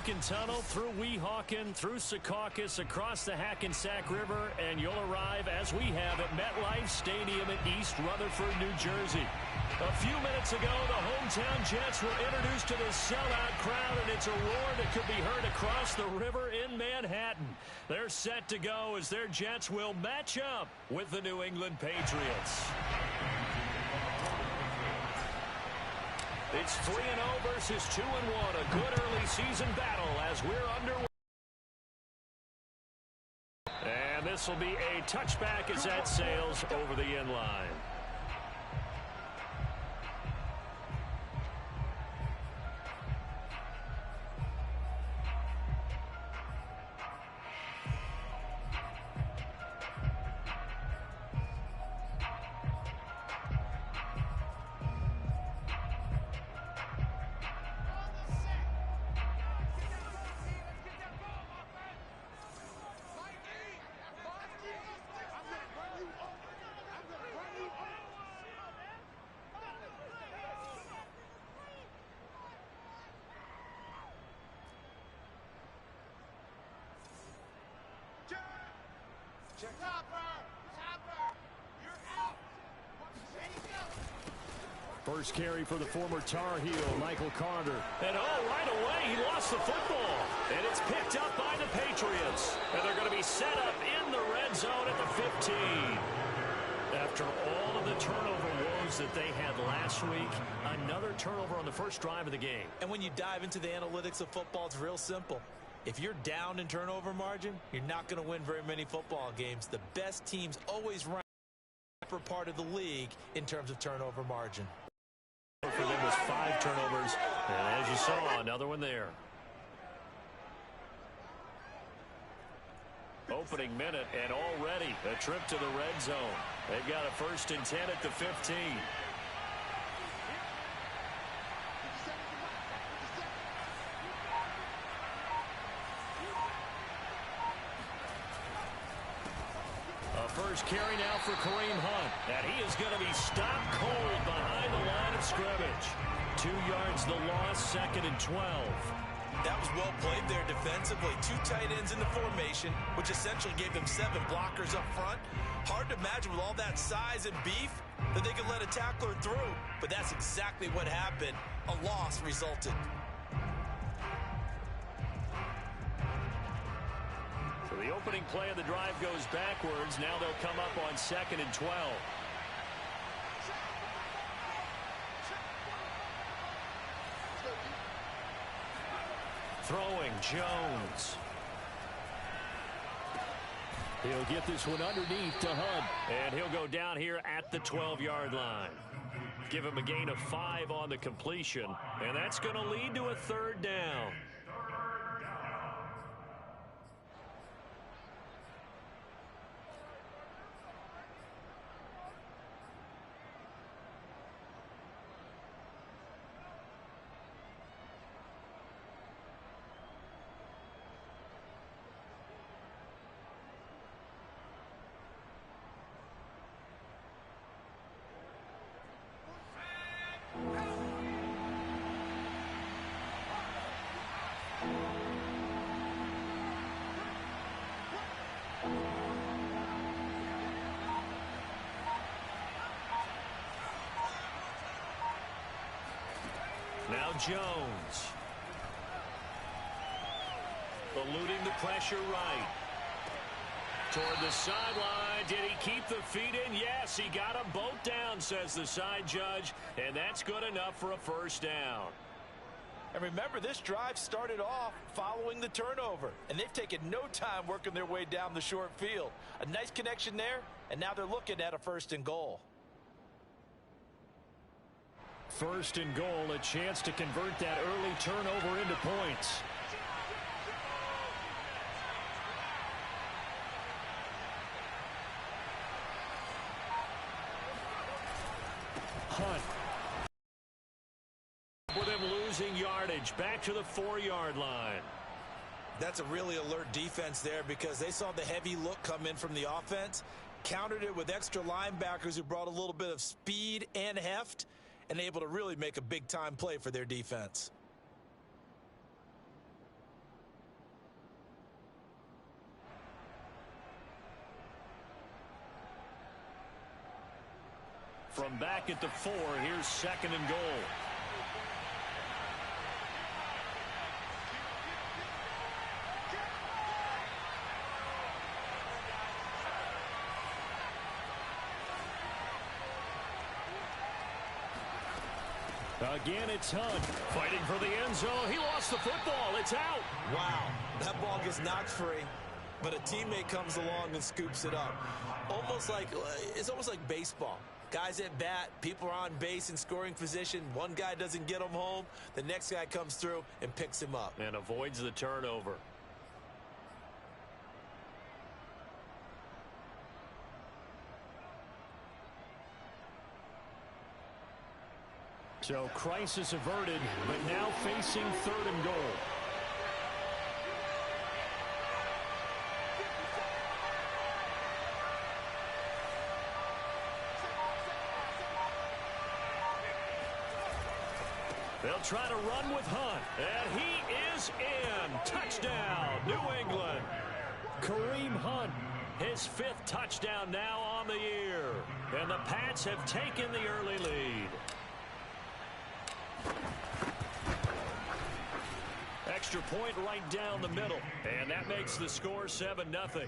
Lincoln Tunnel, through Weehawken, through Secaucus, across the Hackensack River, and you'll arrive, as we have, at MetLife Stadium in East Rutherford, New Jersey. A few minutes ago, the hometown Jets were introduced to the sellout crowd, and it's a roar that could be heard across the river in Manhattan. They're set to go as their Jets will match up with the New England Patriots. It's 3-0 versus 2-1, a good early season battle as we're underway. And this will be a touchback as that sails over the end line. First carry for the former Tar Heel, Michael Carter. And right away, he lost the football. And it's picked up by the Patriots. And they're going to be set up in the red zone at the 15. After all of the turnover woes that they had last week, another turnover on the first drive of the game. And when you dive into the analytics of football, it's real simple. If you're down in turnover margin, you're not going to win very many football games. The best teams always rank in the upper part of the league in terms of turnover margin. For them was 5 turnovers, and as you saw, another one there. Opening minute, and already a trip to the red zone. They've got a 1st and 10 at the 15. First carry now for Kareem Hunt. And he is going to be stopped cold behind the line of scrimmage. 2 yards the loss, 2nd and 12. That was well played there defensively. 2 tight ends in the formation, which essentially gave them 7 blockers up front. Hard to imagine with all that size and beef that they could let a tackler through. But that's exactly what happened. A loss resulted. The opening play of the drive goes backwards. Now they'll come up on 2nd and 12. Throwing Jones. He'll get this one underneath to Hunt. And he'll go down here at the 12-yard line. Give him a gain of 5 on the completion. And that's going to lead to a 3rd down. Now Jones. Eluding the pressure right. Toward the sideline. Did he keep the feet in? Yes, he got them both down, says the side judge. And that's good enough for a 1st down. And remember, this drive started off following the turnover. And they've taken no time working their way down the short field. A nice connection there, and now they're looking at a 1st and goal. 1st and goal, a chance to convert that early turnover into points. Hunt. With him losing yardage, back to the 4-yard line. That's a really alert defense there because they saw the heavy look come in from the offense, countered it with extra linebackers who brought a little bit of speed and heft, and able to really make a big-time play for their defense. From back at the 4, here's 2nd and goal. Again, it's Hunt fighting for the end zone. He lost the football. It's out. Wow, that ball gets knocked free, but a teammate comes along and scoops it up. It's almost like baseball. Guys at bat, people are on base in scoring position. One guy doesn't get him home. The next guy comes through and picks him up. And avoids the turnover. So crisis averted, but now facing 3rd and goal. They'll try to run with Hunt, and he is in. Touchdown, New England. Kareem Hunt, his 5th touchdown now on the year. And the Pats have taken the early lead. Extra point right down the middle, and that makes the score 7-0.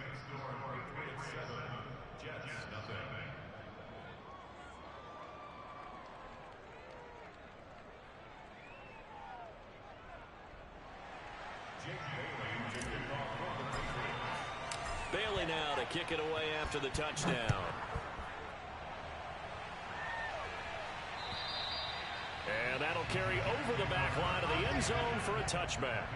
Bailey now to kick it away after the touchdown. And that'll carry over the back line of the end zone for a touchback.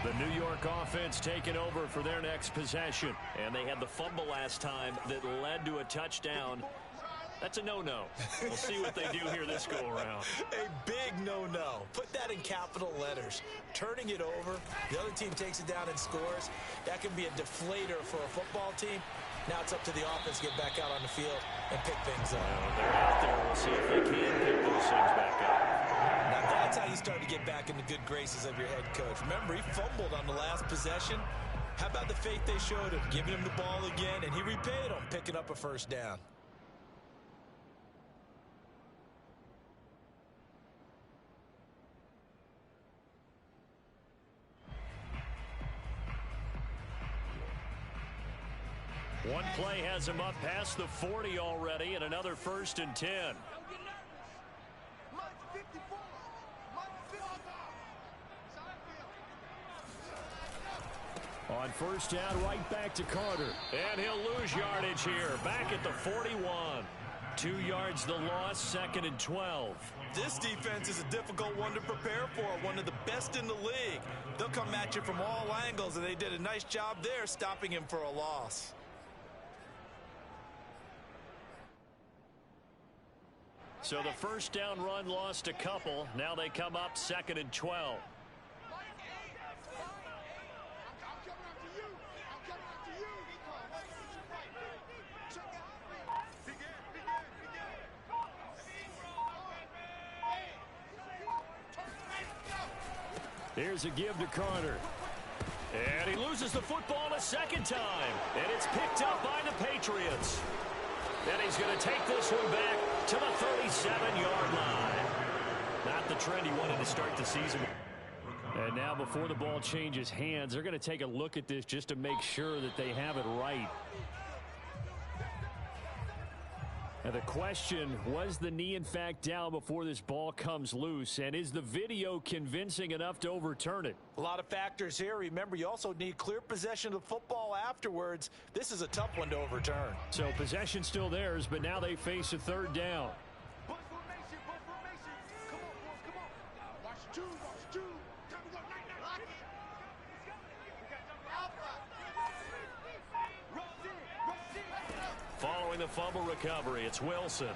The New York offense taking over for their next possession. And they had the fumble last time that led to a touchdown. That's a no-no. We'll see what they do here this go-around. A big no-no. Put that in capital letters. Turning it over, the other team takes it down and scores. That can be a deflator for a football team. Now it's up to the offense to get back out on the field and pick things up. Well, they're out there. We'll see if they can pick those things back up. Now that's how you start to get back in the good graces of your head coach. Remember, he fumbled on the last possession. How about the faith they showed him, giving him the ball again, and he repaid them, picking up a 1st down. One play has him up past the 40 already, and another 1st and 10. On 1st down, right back to Carter. And he'll lose yardage here, back at the 41. 2 yards the loss, 2nd and 12. This defense is a difficult one to prepare for, one of the best in the league. They'll come at you from all angles, and they did a nice job there stopping him for a loss. So the 1st down run lost a couple. Now they come up 2nd and 12. Here's a give to Carter. And he loses the football a 2nd time. And it's picked up by the Patriots. And he's going to take this one back to the 37-yard line. Not the trend he wanted to start the season. And now before the ball changes hands, they're going to take a look at this just to make sure that they have it right. And the question, was the knee in fact down before this ball comes loose? And is the video convincing enough to overturn it? A lot of factors here. Remember, you also need clear possession of the football afterwards. This is a tough one to overturn. So possession still theirs, but now they face a 3rd down. Following the fumble recovery, it's Wilson.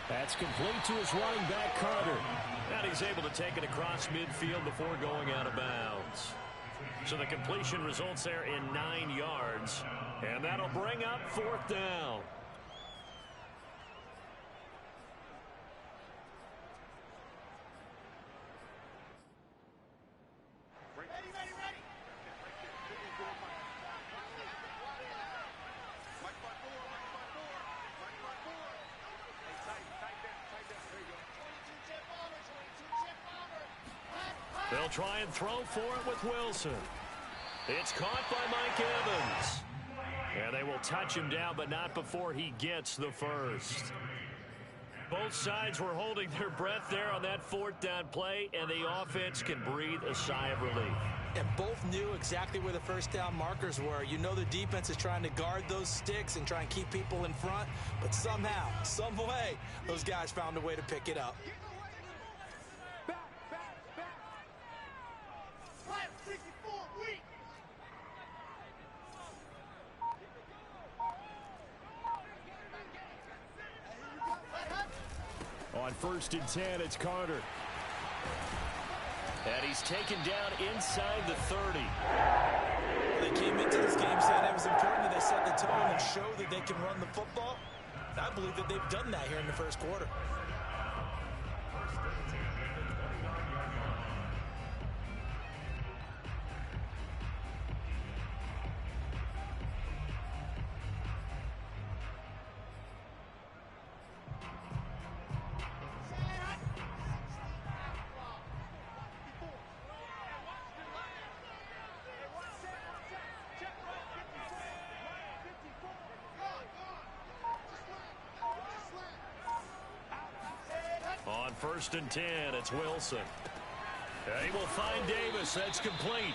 That's complete to his running back, Carter. And he's able to take it across midfield before going out of bounds. So the completion results there in 9 yards. And that'll bring up 4th down. They'll try and throw for it with Wilson. It's caught by Mike Evans. And they will touch him down, but not before he gets the first. Both sides were holding their breath there on that fourth down play, and the offense can breathe a sigh of relief. And both knew exactly where the first down markers were. You know the defense is trying to guard those sticks and try and keep people in front, but somehow, some way, those guys found a way to pick it up. On 1st and 10, it's Carter. And he's taken down inside the 30. They came into this game saying it was important that they set the tone and show that they can run the football. I believe that they've done that here in the first quarter. On 1st and 10, it's Wilson. And he will find Davis. That's complete.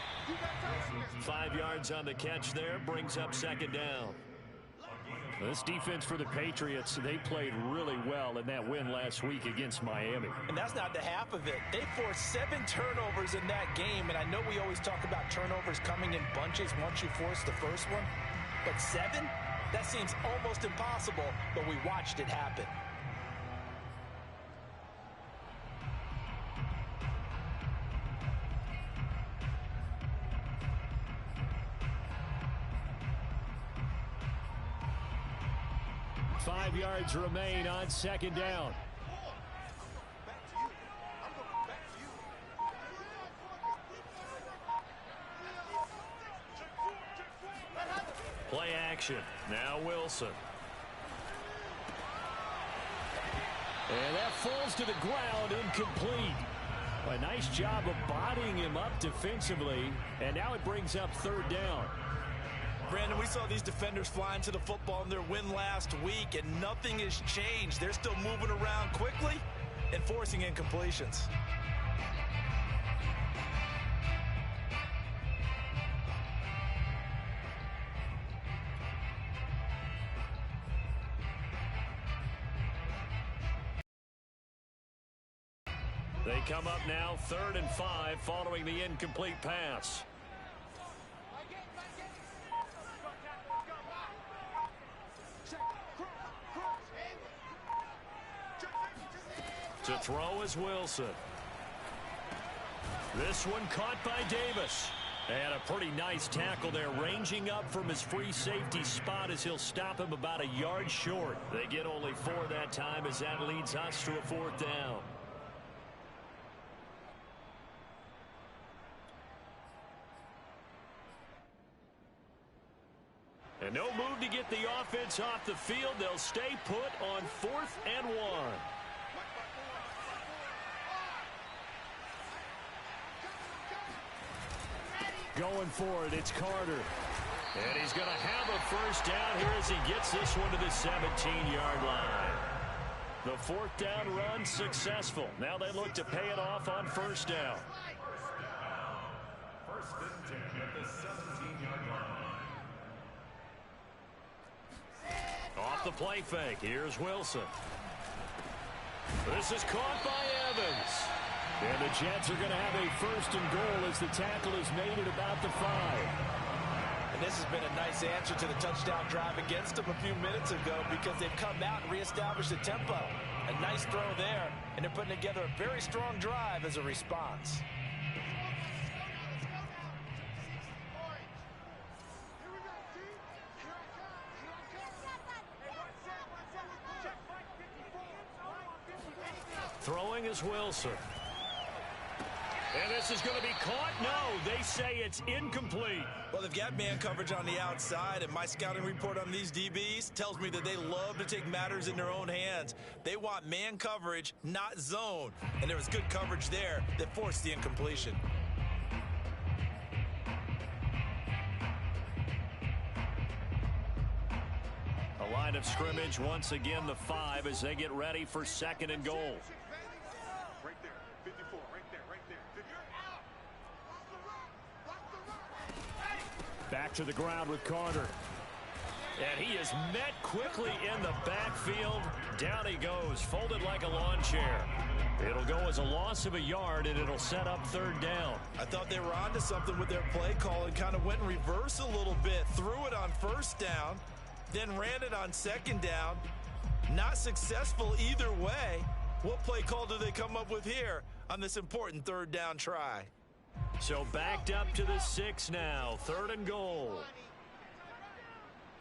5 yards on the catch there. Brings up 2nd down. This defense for the Patriots, they played really well in that win last week against Miami. And that's not the half of it. They forced 7 turnovers in that game. And I know we always talk about turnovers coming in bunches once you force the first one. But 7? That seems almost impossible, but we watched it happen. Five yards remain on 2nd down. Play action. Now Wilson. And that falls to the ground, incomplete. A nice job of bodying him up defensively, and now it brings up 3rd down. Brandon, we saw these defenders flying to the football in their win last week, and nothing has changed. They're still moving around quickly and forcing incompletions. They come up now 3rd and 5 following the incomplete pass. To throw is Wilson. This one caught by Davis. And a pretty nice tackle there, ranging up from his free safety spot as he'll stop him about a yard short. They get only 4 that time as that leads us to a 4th down. And no move to get the offense off the field. They'll stay put on 4th and 1. Going for it, it's Carter. And he's going to have a first down here as he gets this one to the 17-yard line. The 4th down run successful. Now they look to pay it off on 1st down. 1st and 10 at the 17-yard line. Off the play fake, here's Wilson. This is caught by Evans. And the Jets are going to have a 1st and goal as the tackle is made at about the 5. And this has been a nice answer to the touchdown drive against them a few minutes ago because they've come out and reestablished the tempo. A nice throw there, and they're putting together a very strong drive as a response. Throwing is Wilson. And this is going to be caught? No, they say it's incomplete. Well, they've got man coverage on the outside, and my scouting report on these DBs tells me that they love to take matters in their own hands. They want man coverage, not zone. And there was good coverage there that forced the incompletion. A line of scrimmage, once again, the 5 as they get ready for 2nd and goal. Right there, 54, right there, right there. Back to the ground with Carter. And he is met quickly in the backfield. Down he goes, folded like a lawn chair. It'll go as a loss of a yard, and it'll set up 3rd down. I thought they were onto something with their play call and kind of went in reverse a little bit. Threw it on 1st down, then ran it on 2nd down. Not successful either way. What play call do they come up with here on this important 3rd down try? So backed up to the 6 now. 3rd and goal.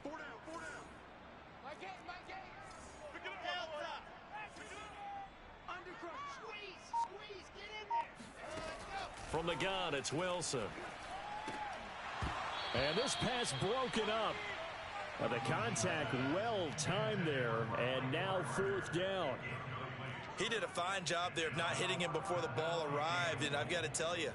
4 down, 4 down. My game. Pick it up. Undercross. Squeeze. Get in there. From the gun, it's Wilson. And this pass broken up. The contact well timed there, and now 4th down. He did a fine job there of not hitting him before the ball arrived, and I've got to tell you,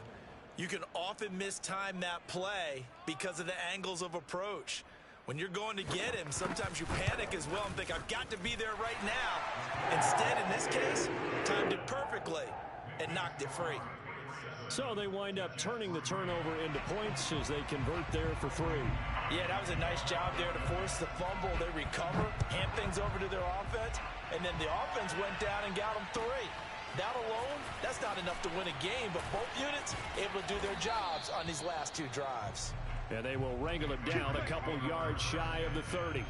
you can often mistime that play because of the angles of approach. When you're going to get him, sometimes you panic as well and think, I've got to be there right now. Instead, in this case, timed it perfectly and knocked it free. So they wind up turning the turnover into points as they convert there for 3. Yeah, that was a nice job there to force the fumble. They recover, hand things over to their offense, and then the offense went down and got them 3. That alone, that's not enough to win a game, but both units able to do their jobs on these last 2 drives. And they will wrangle him down a couple yards shy of the 30.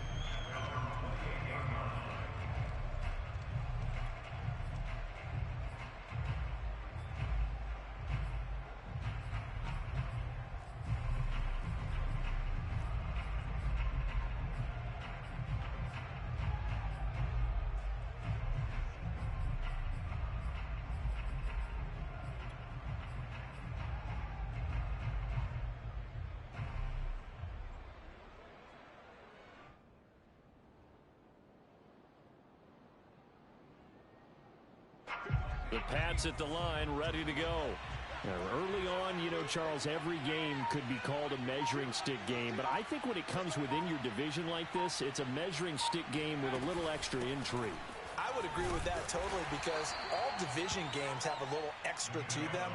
The Pats at the line, ready to go. Now, early on, you know, Charles, every game could be called a measuring stick game. But I think when it comes within your division like this, it's a measuring stick game with a little extra intrigue. I would agree with that totally because all division games have a little extra to them.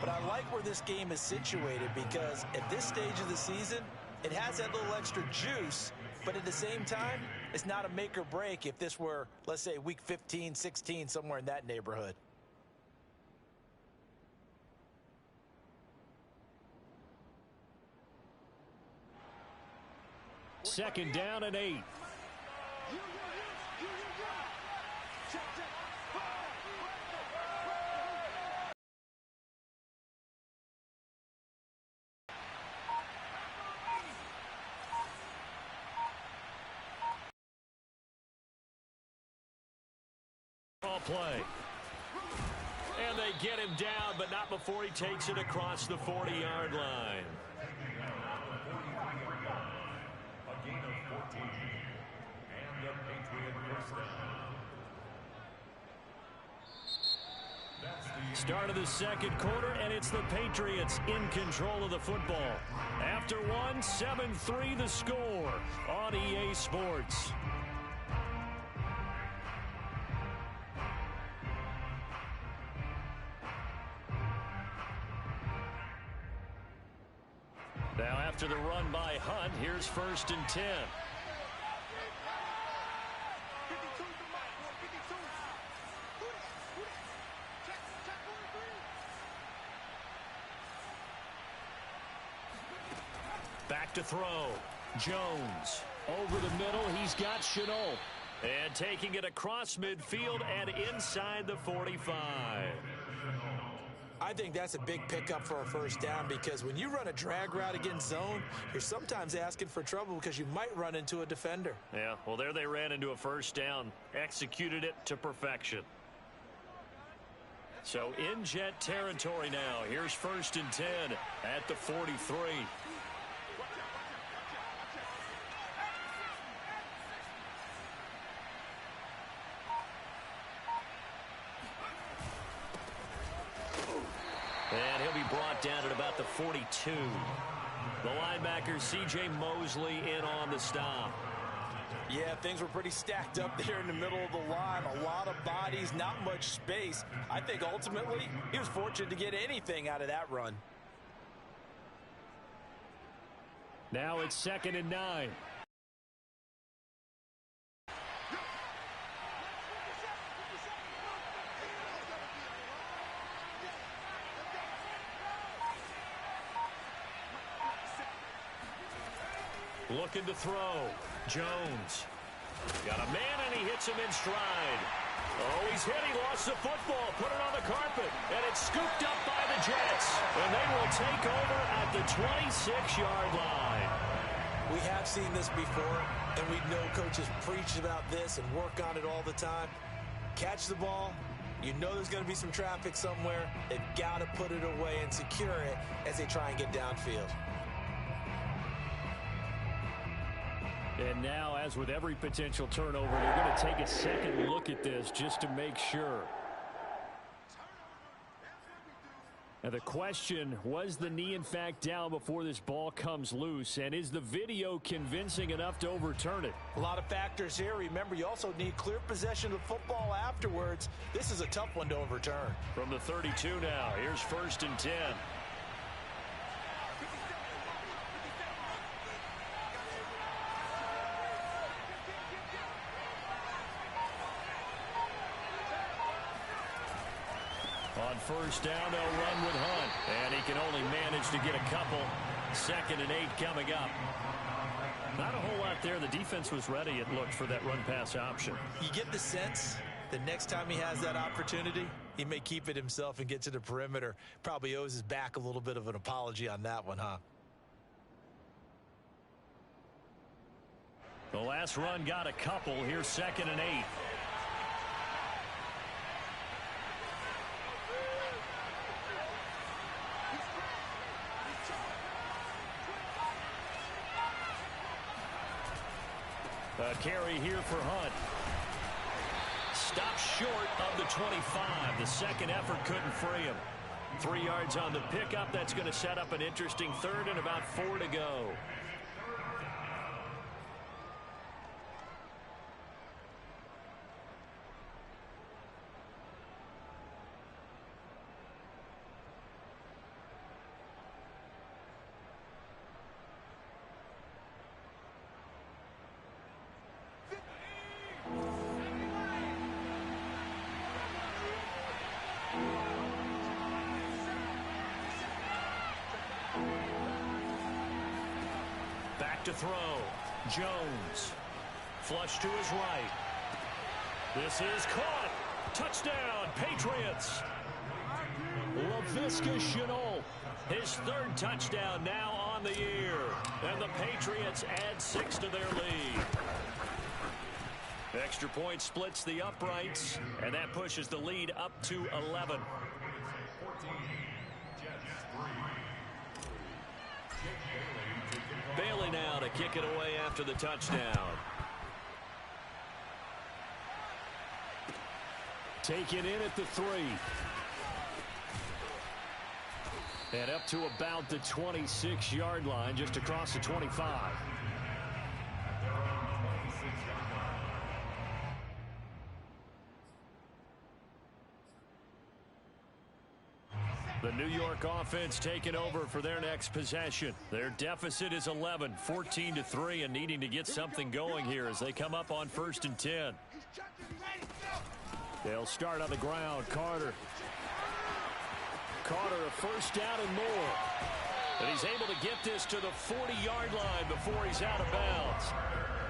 But I like where this game is situated because at this stage of the season, it has that little extra juice. But at the same time, it's not a make or break if this were, let's say, week 15, 16, somewhere in that neighborhood. Second down and 8. Play. And they get him down, but not before he takes it across the 40-yard line. A gain of 14. And the Patriot first down. Start of the 2nd quarter, and it's the Patriots in control of the football. After 7-3 the score on EA Sports. Now after the run by Hunt, here's 1st and 10. Back to throw. Jones over the middle. He's got Rzsl. And taking it across midfield and inside the 45. I think that's a big pickup for a 1st down because when you run a drag route against zone, you're sometimes asking for trouble because you might run into a defender. Yeah, well, there they ran into a 1st down. Executed it to perfection. So in Jet territory now. Here's 1st and 10 at the 43. And he'll be brought down at about the 42. The linebacker, C.J. Mosley, in on the stop. Yeah, things were pretty stacked up there in the middle of the line. A lot of bodies, not much space. I think ultimately he was fortunate to get anything out of that run. Now it's 2nd and 9. Looking to throw. Jones. Got a man, and he hits him in stride. Oh, he's hit. He lost the football. Put it on the carpet. And it's scooped up by the Jets. And they will take over at the 26-yard line. We have seen this before, and we know coaches preach about this and work on it all the time. Catch the ball. You know there's going to be some traffic somewhere. They've got to put it away and secure it as they try and get downfield. And now, as with every potential turnover, they're going to take a second look at this just to make sure. Now the question, was the knee in fact down before this ball comes loose? And is the video convincing enough to overturn it? A lot of factors here. Remember, you also need clear possession of the football afterwards. This is a tough one to overturn. From the 32 now, here's 1st and 10. On 1st down, they'll run with Hunt. And he can only manage to get a couple. 2nd and 8 coming up. Not a whole lot there. The defense was ready, it looked, for that run-pass option. You get the sense that next time he has that opportunity, he may keep it himself and get to the perimeter. Probably owes his back a little bit of an apology on that one, huh? The last run got a couple. Here's 2nd and 8. A carry here for Hunt. Stopped short of the 25. The second effort couldn't free him. 3 yards on the pickup. That's going to set up an interesting 3rd and about 4 to go. To throw. Jones. Flush to his right. This is caught. Touchdown, Patriots. Laviska Shenault. His 3rd touchdown now on the year. And the Patriots add 6 to their lead. Extra point splits the uprights. And that pushes the lead up to 11. Bailey now to kick it away after the touchdown. Taken in at the 3. And up to about the 26-yard line, just across the 25. The New York offense taking over for their next possession. Their deficit is 11, 14-3, and needing to get something going here as they come up on 1st and 10. They'll start on the ground. Carter, a 1st down and more. And he's able to get this to the 40-yard line before he's out of bounds.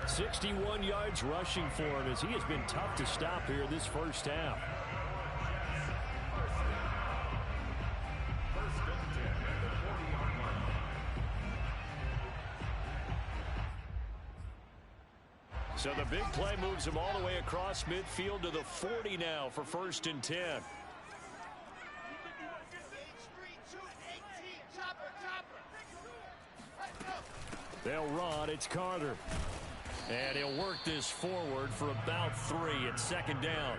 61 yards rushing for him as he has been tough to stop here this first half. So the big play moves him all the way across midfield to the 40 now for 1st and 10. They'll run. It's Carter. And he'll work this forward for about 3. It's second down.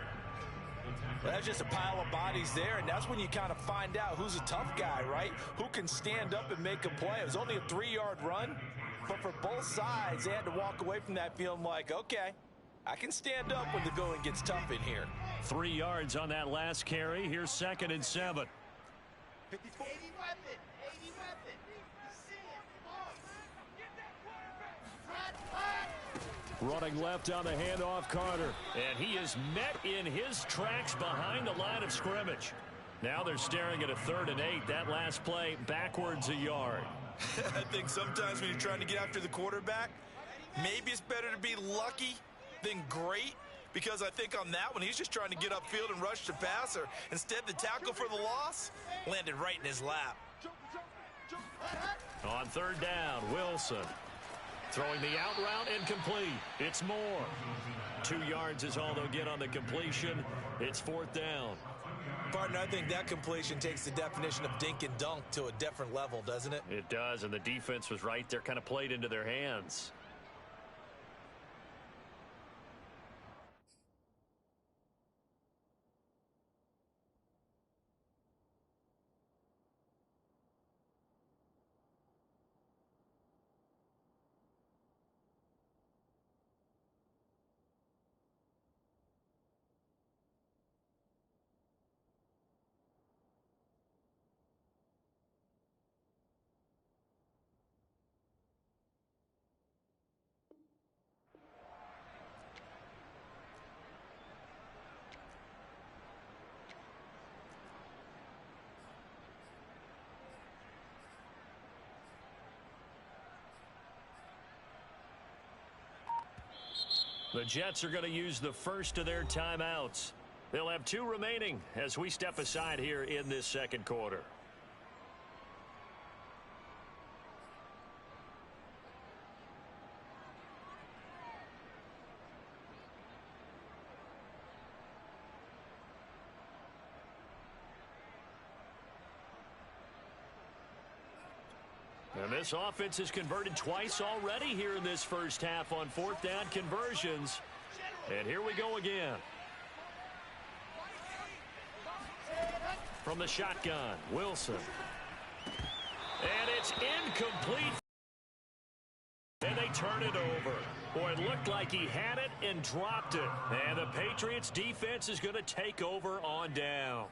Well, that's just a pile of bodies there, and that's when you kind of find out who's a tough guy, right? Who can stand up and make a play. It was only a 3-yard run, but for both sides, they had to walk away from that feeling like, okay, I can stand up when the going gets tough in here. 3 yards on that last carry. Here's second and 7. 80 weapon. 80 weapon. You see it. Come on. Get that quarterback. Flat. Running left on the handoff, Carter. And he is met in his tracks behind the line of scrimmage. Now they're staring at a 3rd and 8. That last play backwards a yard. I think sometimes when you're trying to get after the quarterback, maybe it's better to be lucky than great, because I think on that one, he's just trying to get upfield and rush the passer. Instead, the tackle for the loss landed right in his lap. On 3rd down, Wilson. Throwing the out route, incomplete. It's Moore. 2 yards is all they'll get on the completion. It's 4th down. Partner, I think that completion takes the definition of dink and dunk to a different level, doesn't it? It does, and the defense was right there, kind of played into their hands. The Jets are going to use the first of their timeouts. They'll have 2 remaining as we step aside here in this second quarter. And this offense has converted twice already here in this first half on 4th down conversions. And here we go again. From the shotgun, Wilson. And it's incomplete. And they turn it over. Boy, it looked like he had it and dropped it. And the Patriots defense is going to take over on downs.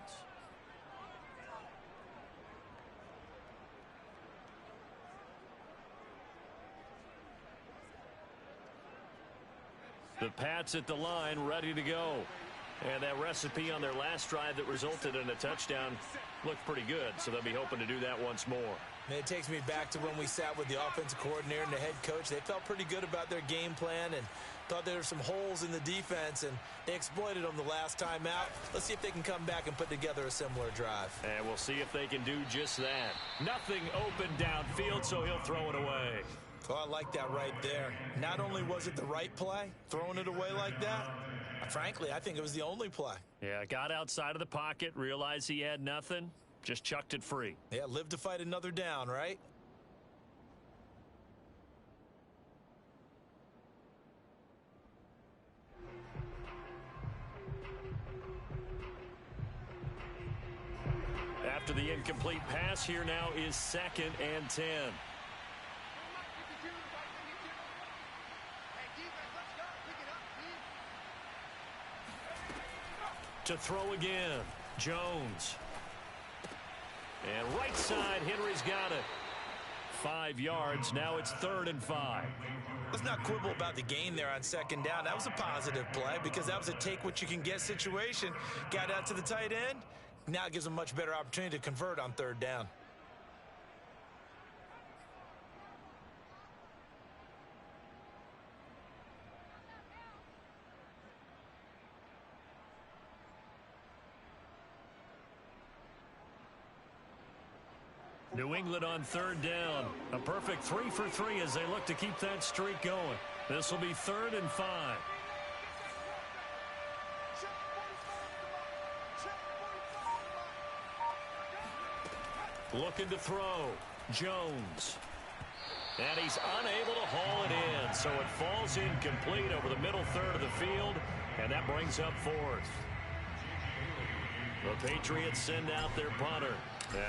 The Pats at the line, ready to go. And that recipe on their last drive that resulted in a touchdown looked pretty good, so they'll be hoping to do that once more. It takes me back to when we sat with the offensive coordinator and the head coach. They felt pretty good about their game plan and thought there were some holes in the defense, and they exploited them the last time out. Let's see if they can come back and put together a similar drive. And we'll see if they can do just that. Nothing open downfield, so he'll throw it away. Oh, I like that right there. Not only was it the right play, throwing it away like that, frankly, I think it was the only play. Yeah, got outside of the pocket, realized he had nothing, just chucked it free. Yeah, live to fight another down, right? After the incomplete pass, here now is 2nd and 10. To throw again, Jones. And right side, Henry's got it. 5 yards, now it's 3rd and 5. Let's not quibble about the gain there on 2nd down. That was a positive play because that was a take-what-you-can-get situation. Got out to the tight end. Now it gives them a much better opportunity to convert on 3rd down. New England on 3rd down. A perfect 3 for 3 as they look to keep that streak going. This will be 3rd and 5. Looking to throw. Jones. And he's unable to haul it in, so it falls incomplete over the middle third of the field, and that brings up fourth. The Patriots send out their punter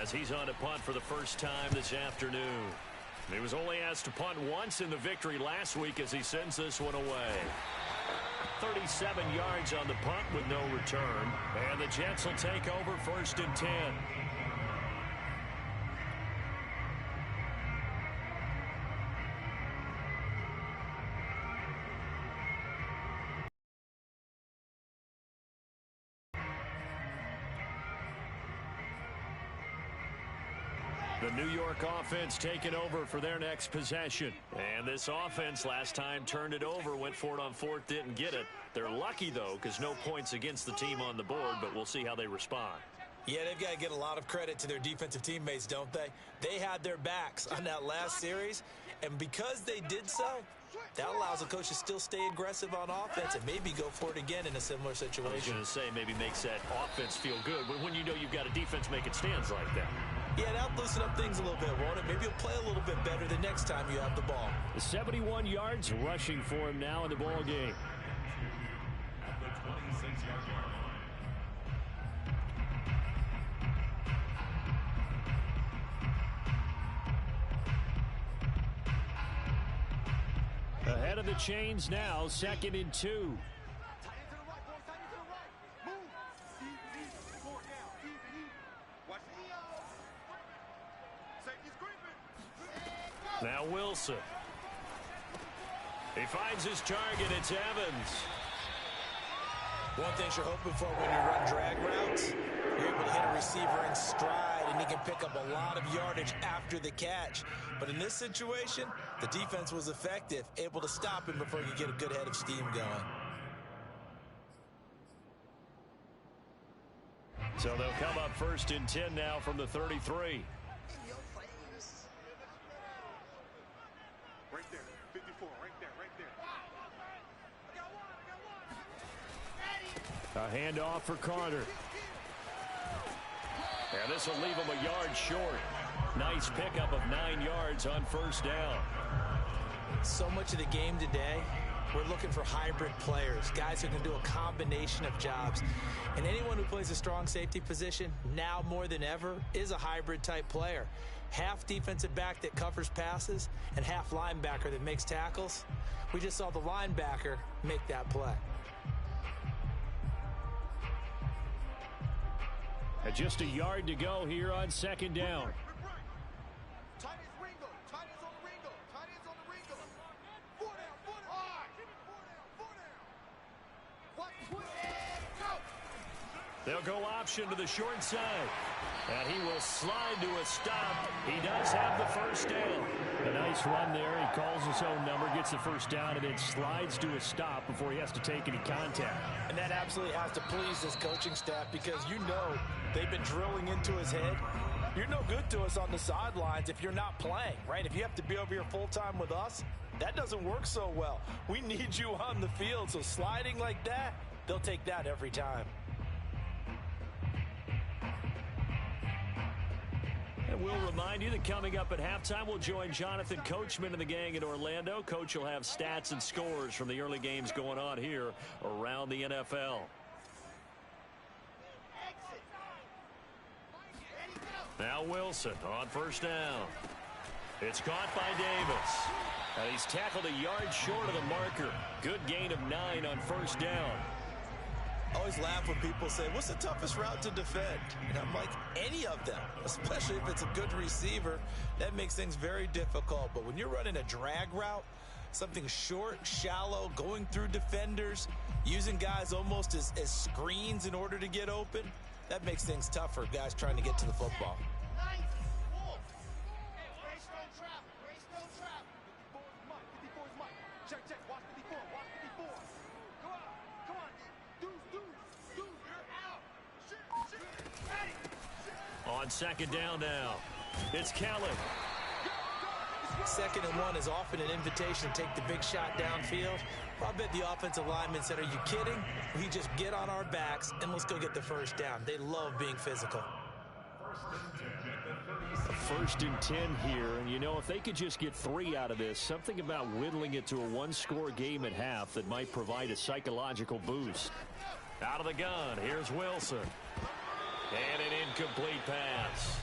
as he's on to punt for the first time this afternoon. He was only asked to punt once in the victory last week as he sends this one away. 37 yards on the punt with no return, and the Jets will take over 1st and 10. The New York offense taking over for their next possession. And this offense last time turned it over, went for it on 4th, didn't get it. They're lucky, though, because no points against the team on the board, but we'll see how they respond. Yeah, they've got to get a lot of credit to their defensive teammates, don't they? They had their backs on that last series, and because they did so, that allows the coach to still stay aggressive on offense and maybe go for it again in a similar situation. I was going to say maybe makes that offense feel good when you know you've got a defense making stands like that. Yeah, that'll loosen up things a little bit, won't it? Maybe you'll play a little bit better the next time you have the ball. 71 yards rushing for him now in the ball game. At the 26-yard line. Ahead of the chains now, 2nd and 2. Now Wilson. He finds his target. It's Evans. One thing you're hoping for when you run drag routes, you're able to hit a receiver in stride, and he can pick up a lot of yardage after the catch. But in this situation, the defense was effective, able to stop him before you get a good head of steam going. So they'll come up 1st and 10 now from the 33. Right there, 54, right there. A handoff for Carter. And this will leave him a yard short. Nice pickup of 9 yards on 1st down. So much of the game today, we're looking for hybrid players, guys who can do a combination of jobs. And anyone who plays a strong safety position, now more than ever, is a hybrid type player. Half defensive back that covers passes and half linebacker that makes tackles. We just saw the linebacker make that play. And just a yard to go here on 2nd down. Tight ends Ringo. Tight ends on the Ringo. Tight ends on the Ringo. 4 down. 4 down. Watch and go. They'll go option to the short side. And he will slide to a stop. He does have the 1st down. A nice run there. He calls his own number, gets the 1st down, and then slides to a stop before he has to take any contact. And that absolutely has to please this coaching staff because you know they've been drilling into his head. You're no good to us on the sidelines if you're not playing, right? If you have to be over here full-time with us, that doesn't work so well. We need you on the field, so sliding like that, they'll take that every time. And we'll remind you that coming up at halftime, we'll join Jonathan Coachman and the gang in Orlando. Coach will have stats and scores from the early games going on here around the NFL. Now Wilson on 1st down. It's caught by Davis. And he's tackled a yard short of the marker. Good gain of 9 on 1st down. I always laugh when people say, what's the toughest route to defend? And I'm like, any of them, especially if it's a good receiver. That makes things very difficult. But when you're running a drag route, something short, shallow, going through defenders, using guys almost as screens in order to get open, that makes things tough for guys trying to get to the football. On 2nd down now, it's Kelly. 2nd and 1 is often an invitation to take the big shot downfield. I bet the offensive lineman said, are you kidding? We just get on our backs and let's go get the 1st down. They love being physical. First and 10 here, and you know, if they could just get 3 out of this, something about whittling it to a one-score game at half that might provide a psychological boost. Out of the gun, here's Wilson. And an incomplete pass.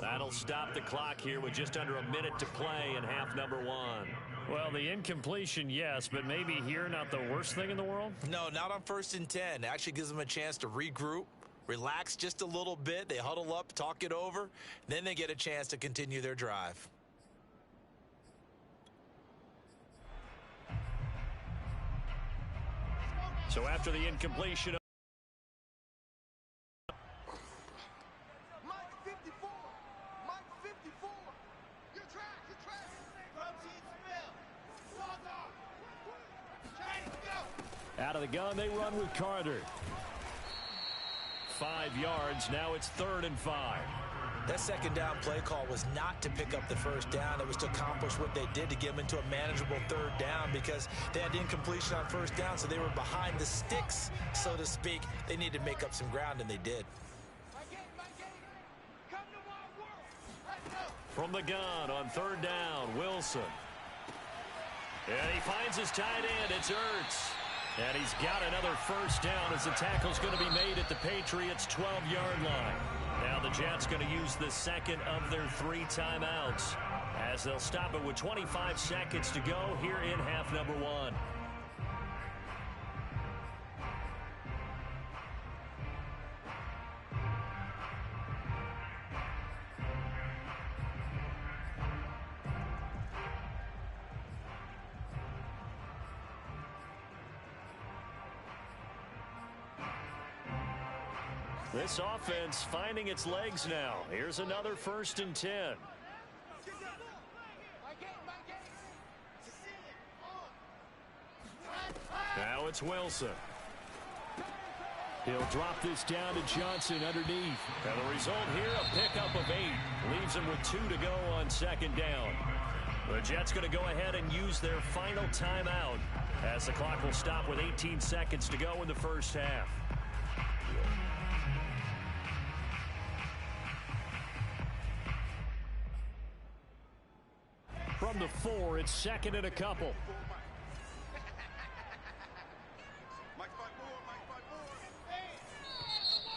That'll stop the clock here with just under a minute to play in half number 1. Well, the incompletion, yes, but maybe here not the worst thing in the world? No, not on first and 10. It actually gives them a chance to regroup, relax just a little bit. They huddle up, talk it over. Then they get a chance to continue their drive. So after the incompletion, out of the gun, they run with Carter. 5 yards. Now it's 3rd and 5. That second down play call was not to pick up the first down. It was to accomplish what they did to get them into a manageable 3rd down because they had incompletion on first down, so they were behind the sticks, so to speak. They needed to make up some ground, and they did. From the gun on 3rd down, Wilson. And he finds his tight end. It's Rzsl. And he's got another first down as the tackle's going to be made at the Patriots' 12-yard line. Now the Jets going to use the second of their 3 timeouts as they'll stop it with 25 seconds to go here in half number 1. This offense finding its legs now. Here's another 1st and 10. Now it's Wilson. He'll drop this down to Johnson underneath. And the result here, a pickup of 8. Leaves him with 2 to go on 2nd down. The Jets going to go ahead and use their final timeout as the clock will stop with 18 seconds to go in the first half. From the 4, it's 2nd and a couple.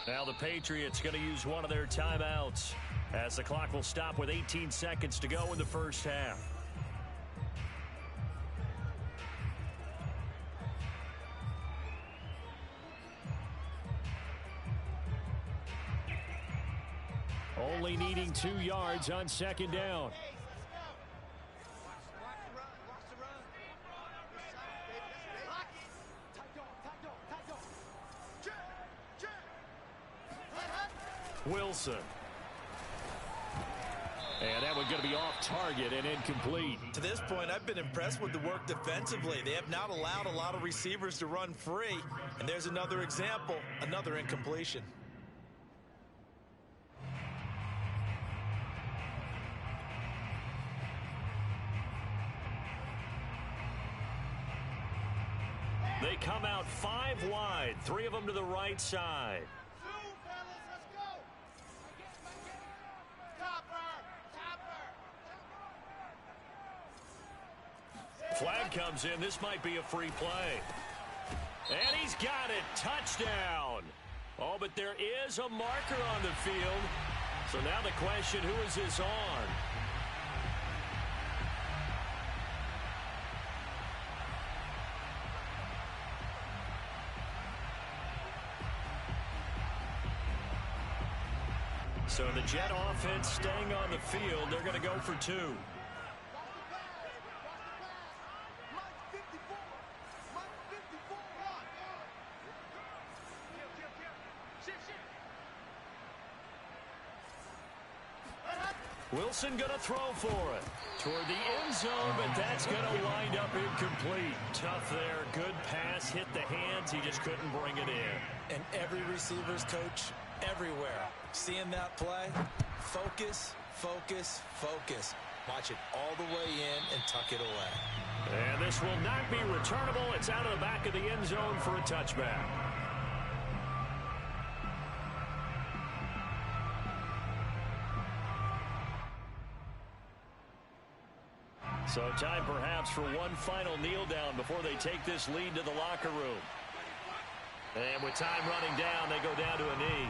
Now the Patriots going to use one of their timeouts as the clock will stop with 18 seconds to go in the first half. Only needing 2 yards on 2nd down. Wilson. And that one's going to be off target and incomplete. To this point, I've been impressed with the work defensively. They have not allowed a lot of receivers to run free. And there's another example, another incompletion. They come out 5 wide, 3 of them to the right side. Flag comes in. This might be a free play. And he's got it. Touchdown. Oh, but there is a marker on the field. So now the question, who is this on? So the Jet offense staying on the field. They're going to go for 2. Wilson going to throw for it toward the end zone, but that's going to wind up incomplete. Tough there. Good pass. Hit the hands. He just couldn't bring it in. And every receiver's coach everywhere seeing that play. Focus, focus, focus. Watch it all the way in and tuck it away. And this will not be returnable. It's out of the back of the end zone for a touchback. So time perhaps for one final kneel down before they take this lead to the locker room. And with time running down, they go down to a knee.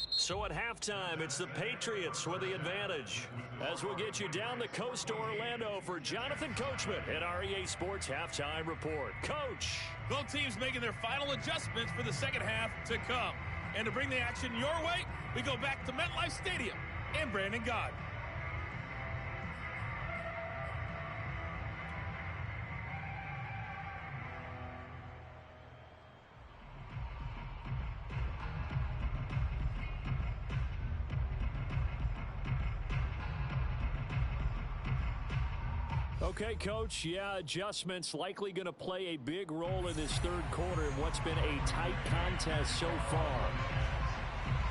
So at halftime, it's the Patriots with the advantage. As we'll get you down the coast to Orlando for Jonathan Coachman at our EA Sports Halftime Report. Coach. Both teams making their final adjustments for the second half to come. And to bring the action your way, we go back to MetLife Stadium and Brandon Gott. Okay, Coach, yeah, adjustments likely going to play a big role in this third quarter in what's been a tight contest so far.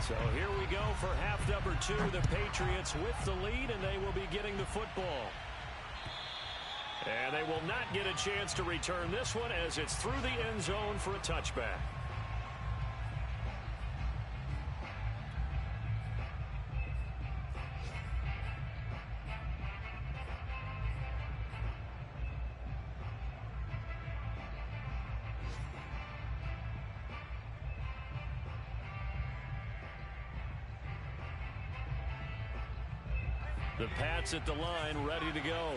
So here we go for half number 2. The Patriots with the lead, and they will be getting the football. And they will not get a chance to return this one as it's through the end zone for a touchback. The Pats at the line, ready to go.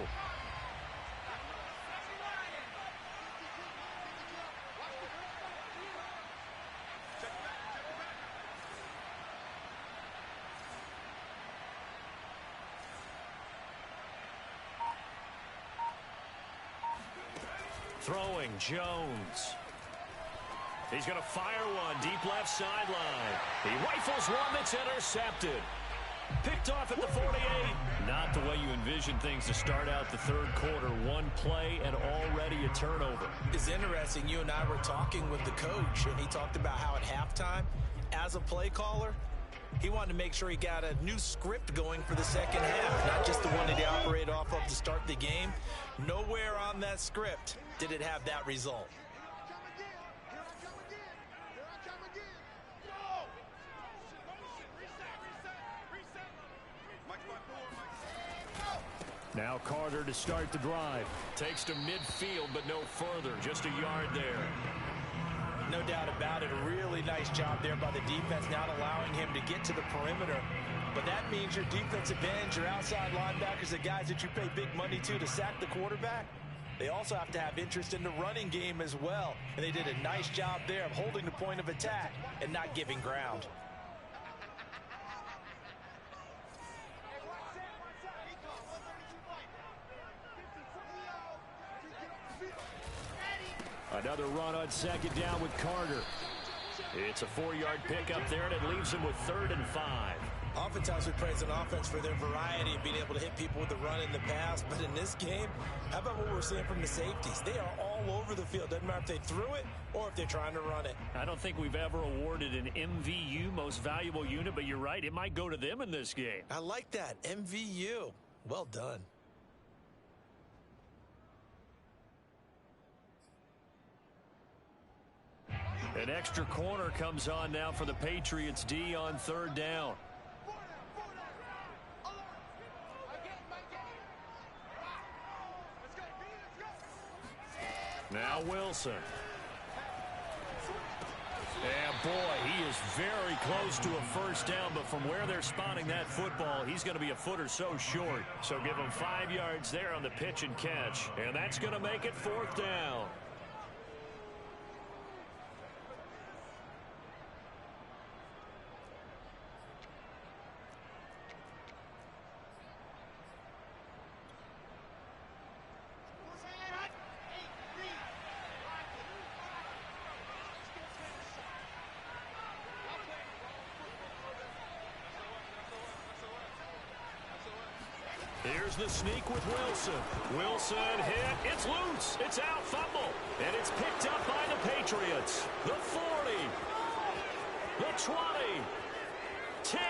Throwing, Jones. He's going to fire one deep left sideline. He rifles one that's intercepted. Picked off at the 48. Not the way you envision things to start out the third quarter. One play and already a turnover. It's interesting. You and I were talking with the coach, and he talked about how at halftime, as a play caller, he wanted to make sure he got a new script going for the second half, not just the one that he operated off of to start the game. Nowhere on that script did it have that result. Now Carter to start the drive. Takes to midfield, but no further. Just a yard there. No doubt about it. A really nice job there by the defense, not allowing him to get to the perimeter. But that means your defensive ends, your outside linebackers, the guys that you pay big money to sack the quarterback, they also have to have interest in the running game as well. And they did a nice job there of holding the point of attack and not giving ground. Another run on second down with Carter. It's a 4-yard pickup there, and it leaves him with 3rd and 5. Oftentimes we praise an offense for their variety of being able to hit people with the run in the pass. But in this game, how about what we're seeing from the safeties? They are all over the field. Doesn't matter if they threw it or if they're trying to run it. I don't think we've ever awarded an MVU, most valuable unit, but you're right. It might go to them in this game. I like that. MVU. Well done. An extra corner comes on now for the Patriots D on 3rd down. Now Wilson. And boy, he is very close to a first down, but from where they're spotting that football, he's going to be a foot or so short. So give him 5 yards there on the pitch and catch, and that's going to make it 4th down. Here's the sneak with Wilson. Wilson hit. It's loose. It's out. Fumble. And it's picked up by the Patriots. The 40. The 20. 10.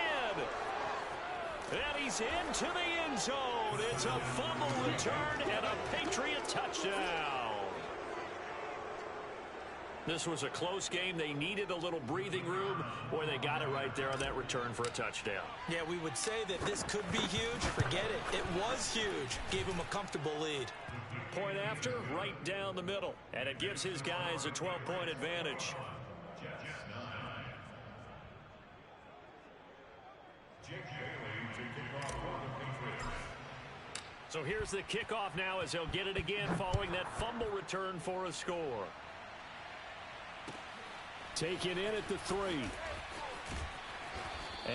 And he's into the end zone. It's a fumble return and a Patriot touchdown. This was a close game. They needed a little breathing room. Boy, they got it right there on that return for a touchdown. Yeah, we would say that this could be huge. Forget it. It was huge. Gave him a comfortable lead. Point after, right down the middle. And it gives his guys a 12-point advantage. So here's the kickoff now as they'll get it again following that fumble return for a score. Taken in at the 3.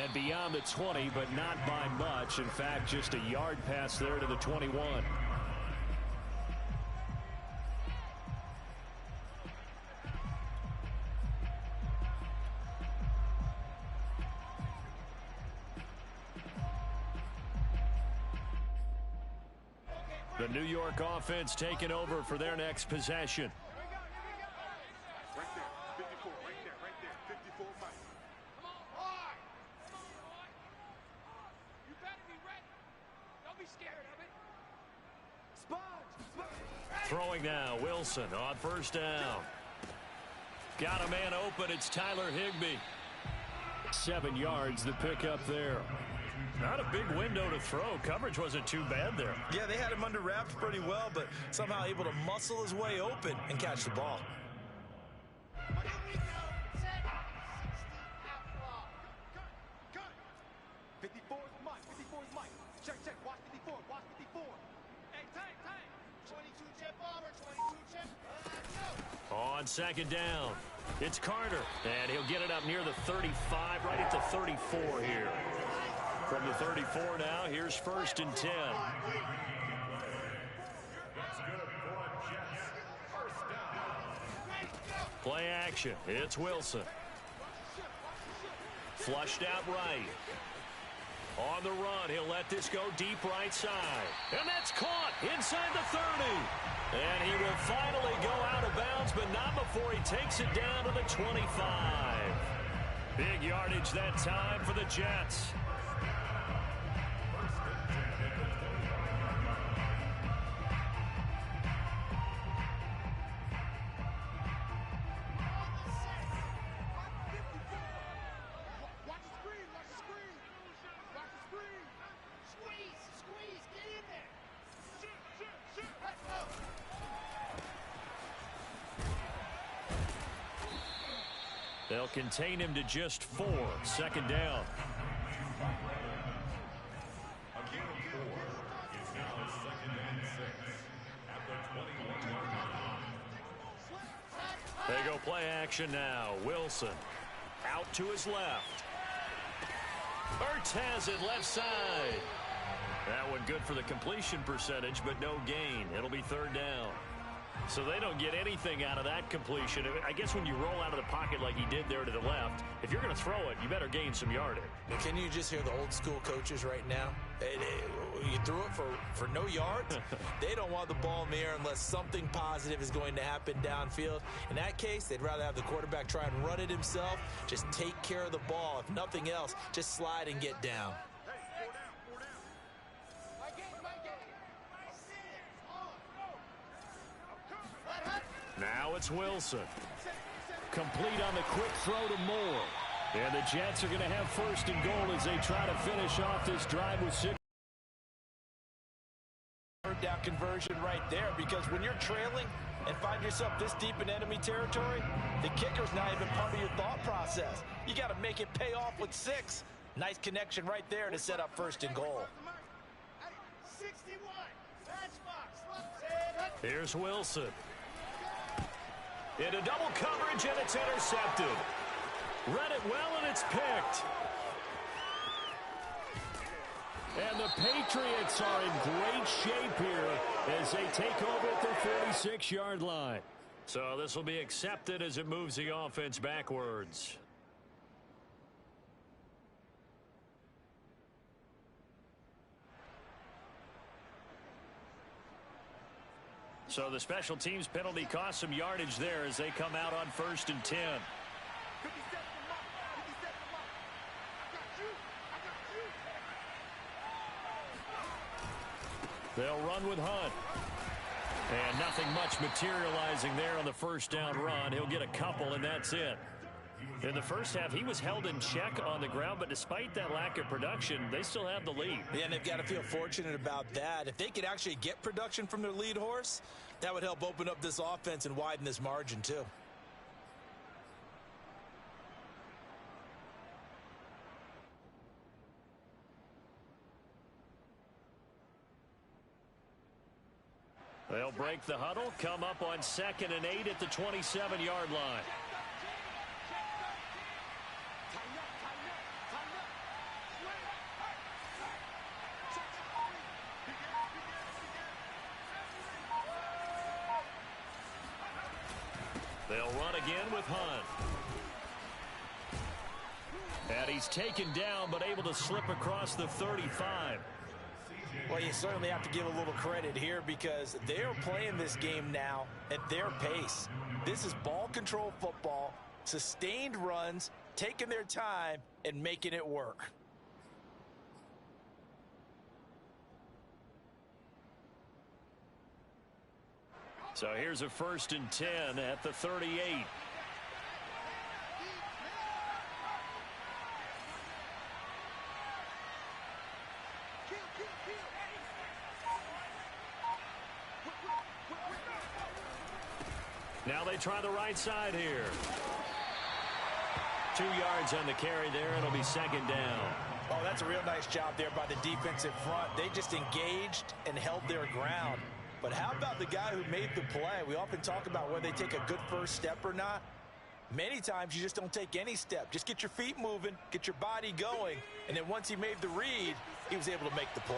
And beyond the 20, but not by much. In fact, just a yard pass there to the 21. The New York offense taking over for their next possession. Right there, 54, right there, 54 Mike. Come on, hard. You better be ready. Don't be scared of it. Sponge. Throwing now, Wilson on first down. Got a man open, it's Tyler Higbee. 7 yards, the pickup there. Not a big window to throw. Coverage wasn't too bad there. Yeah, they had him under wraps pretty well, but somehow able to muscle his way open and catch the ball. Here we go. Set. 60 out ball. Cut. 54 is Mike. 54 is Mike. Check. Watch 54. Watch 54. Hey, tank. 22 chip over. 22 chip. Go. On second down, it's Carter. And he'll get it up near the 35, right at the 34 here. From the 34 now, here's 1st and 10. Play action. It's Wilson. Flushed out right. On the run, he'll let this go deep right side. And that's caught inside the 30. And he will finally go out of bounds, but not before he takes it down to the 25. Big yardage that time for the Jets. They'll contain him to just 4. Second down. They go play action now. Wilson out to his left. Ertz has it left side. That one good for the completion percentage, but no gain. It'll be 3rd down. So they don't get anything out of that completion. I guess when you roll out of the pocket like he did there to the left, if you're going to throw it, you better gain some yardage. Can you just hear the old school coaches right now? You threw it for no yards. They don't want the ball in the air unless something positive is going to happen downfield. In that case, they'd rather have the quarterback try and run it himself. Just take care of the ball. If nothing else, just slide and get down. Now it's Wilson. Complete on the quick throw to Moore. And the Jets are going to have 1st and goal as they try to finish off this drive with 6. Third down conversion right there, because when you're trailing and find yourself this deep in enemy territory, the kicker's not even part of your thought process. You got to make it pay off with 6. Nice connection right there to set up 1st and goal. 61. Here's Wilson. Into double coverage, and it's intercepted. Read it well, and it's picked. And the Patriots are in great shape here as they take over at their 46-yard line. So this will be accepted as it moves the offense backwards. So the special teams penalty cost some yardage there as they come out on 1st and 10. They'll run with Hunt. And nothing Nothing much materializing there on the first down run. He'll get a couple, and that's it. In the first half, he was held in check on the ground, but despite that lack of production, they still have the lead. Yeah, and they've got to feel fortunate about that. If they could actually get production from their lead horse, that would help open up this offense and widen this margin too. They'll break the huddle, come up on 2nd and 8 at the 27-yard line. They'll run again with Hunt. And he's taken down, but able to slip across the 35. Well, you certainly have to give a little credit here because they're playing this game now at their pace. This is ball control football, sustained runs, taking their time, and making it work. So here's a 1st and 10 at the 38. Now they try the right side here. 2 yards on the carry there. It'll be 2nd down. Oh, that's a real nice job there by the defensive front. They just engaged and held their ground. But how about the guy who made the play? We often talk about whether they take a good first step or not. Many times you just don't take any step. Just get your feet moving, get your body going, and then once he made the read, he was able to make the play.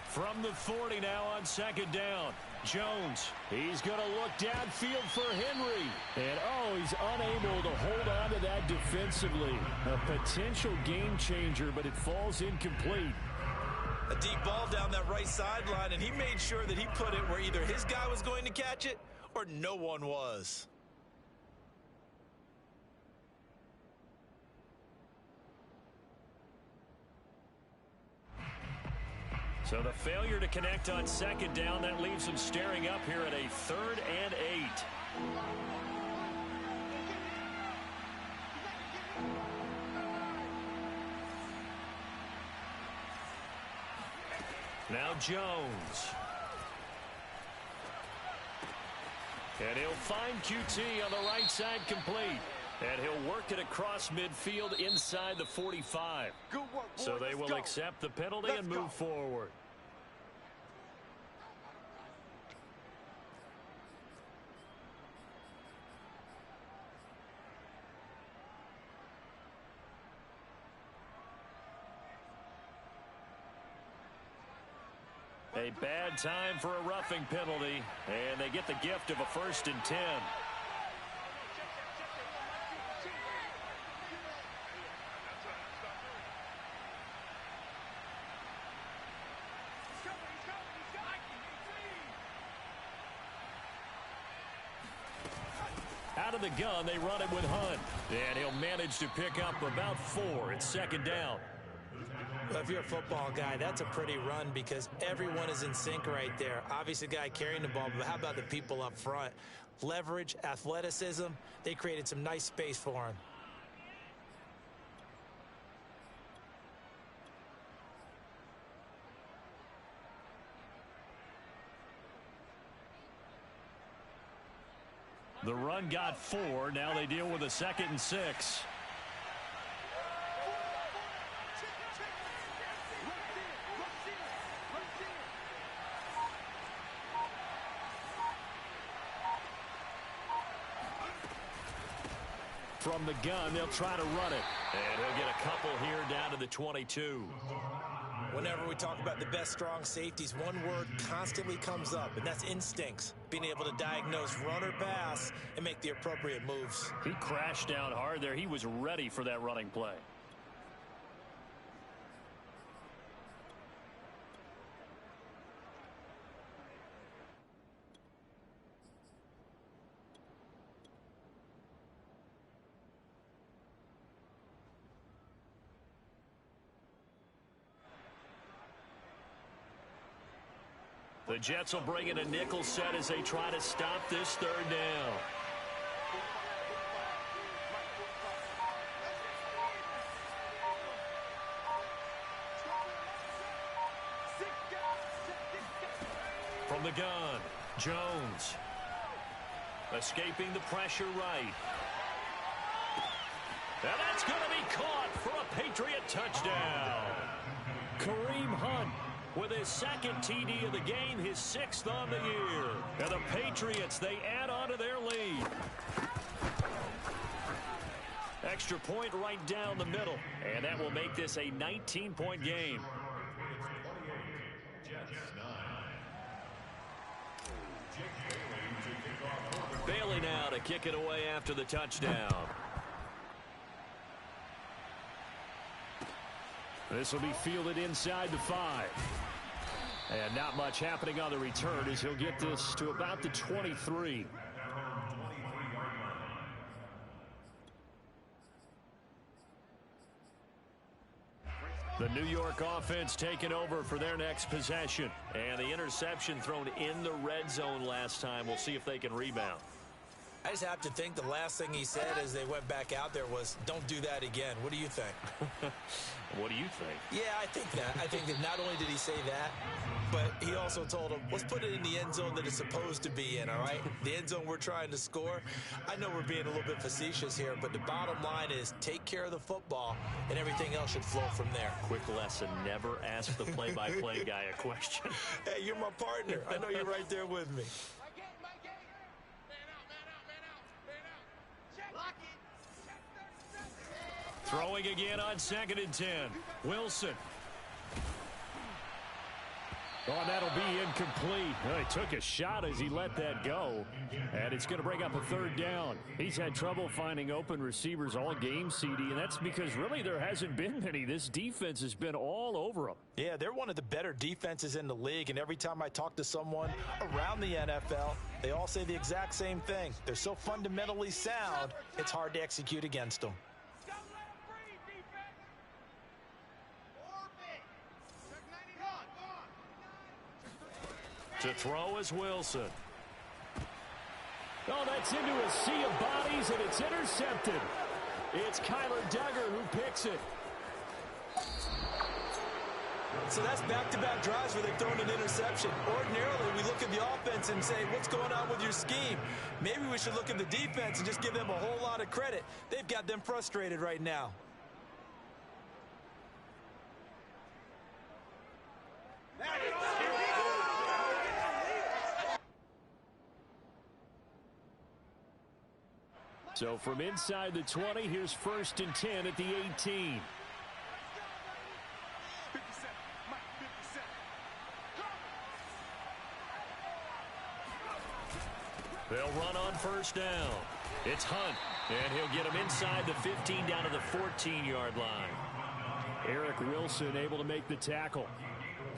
From the 40 now on 2nd down. Jones, he's going to look downfield for Henry. And, he's unable to hold on to that defensively. A potential game changer, but it falls incomplete. A deep ball down that right sideline, and he made sure that he put it where either his guy was going to catch it or no one was. So the failure to connect on 2nd down, that leaves him staring up here at a 3rd and 8. Now Jones. And he'll find QT on the right side complete. And he'll work it across midfield inside the 45. Good work, boy. So they will accept the penalty and move forward. A bad time for a roughing penalty, and they get the gift of a 1st and 10. Out of the gun, they run it with Hunt, and he'll manage to pick up about 4. It's 2nd down. Well, if you're a football guy, that's a pretty run because everyone is in sync right there. Obviously, the guy carrying the ball, but how about the people up front? Leverage, athleticism, they created some nice space for him. The run got 4. Now they deal with a 2nd and 6. From the gun, they'll try to run it. And he'll get a couple here down to the 22. Whenever we talk about the best strong safeties, one word constantly comes up, and that's instincts. Being able to diagnose run or pass and make the appropriate moves. He crashed down hard there. He was ready for that running play. The Jets will bring in a nickel set as they try to stop this third down. From the gun, Jones. Escaping the pressure right. And that's going to be caught for a Patriot touchdown. Kareem Hunt with his second TD of the game, his 6th on the year. And the Patriots, they add on to their lead. Extra point right down the middle. And that will make this a 19-point game. Bailey now to kick it away after the touchdown. This will be fielded inside the 5. And not much happening on the return as he'll get this to about the 23. The New York offense taking over for their next possession. And the interception thrown in the red zone last time. We'll see if they can rebound. I just have to think the last thing he said as they went back out there was, don't do that again. What do you think? What do you think? Yeah, I think that. I think that not only did he say that, but he also told him, let's put it in the end zone that it's supposed to be in, all right? The end zone we're trying to score. I know we're being a little bit facetious here, but the bottom line is take care of the football, and everything else should flow from there. Quick lesson, never ask the play-by-play guy a question. Hey, you're my partner. I know you're right there with me. Throwing again on 2nd and 10. Wilson. Oh, that'll be incomplete. Well, he took a shot as he let that go. And it's going to bring up a 3rd down. He's had trouble finding open receivers all game, CD, and that's because really there hasn't been many. This defense has been all over them. Yeah, they're one of the better defenses in the league, and every time I talk to someone around the NFL, they all say the exact same thing. They're so fundamentally sound, it's hard to execute against them. To throw is Wilson. Oh, that's into a sea of bodies, and it's intercepted. It's Kyler Duggar who picks it. So that's back-to-back drives where they've thrown an interception. Ordinarily, we look at the offense and say, what's going on with your scheme? Maybe we should look at the defense and just give them a whole lot of credit. They've got them frustrated right now. So from inside the 20, here's 1st and 10 at the 18. They'll run on 1st down. It's Hunt, and he'll get him inside the 15 down to the 14-yard line. Eric Wilson able to make the tackle.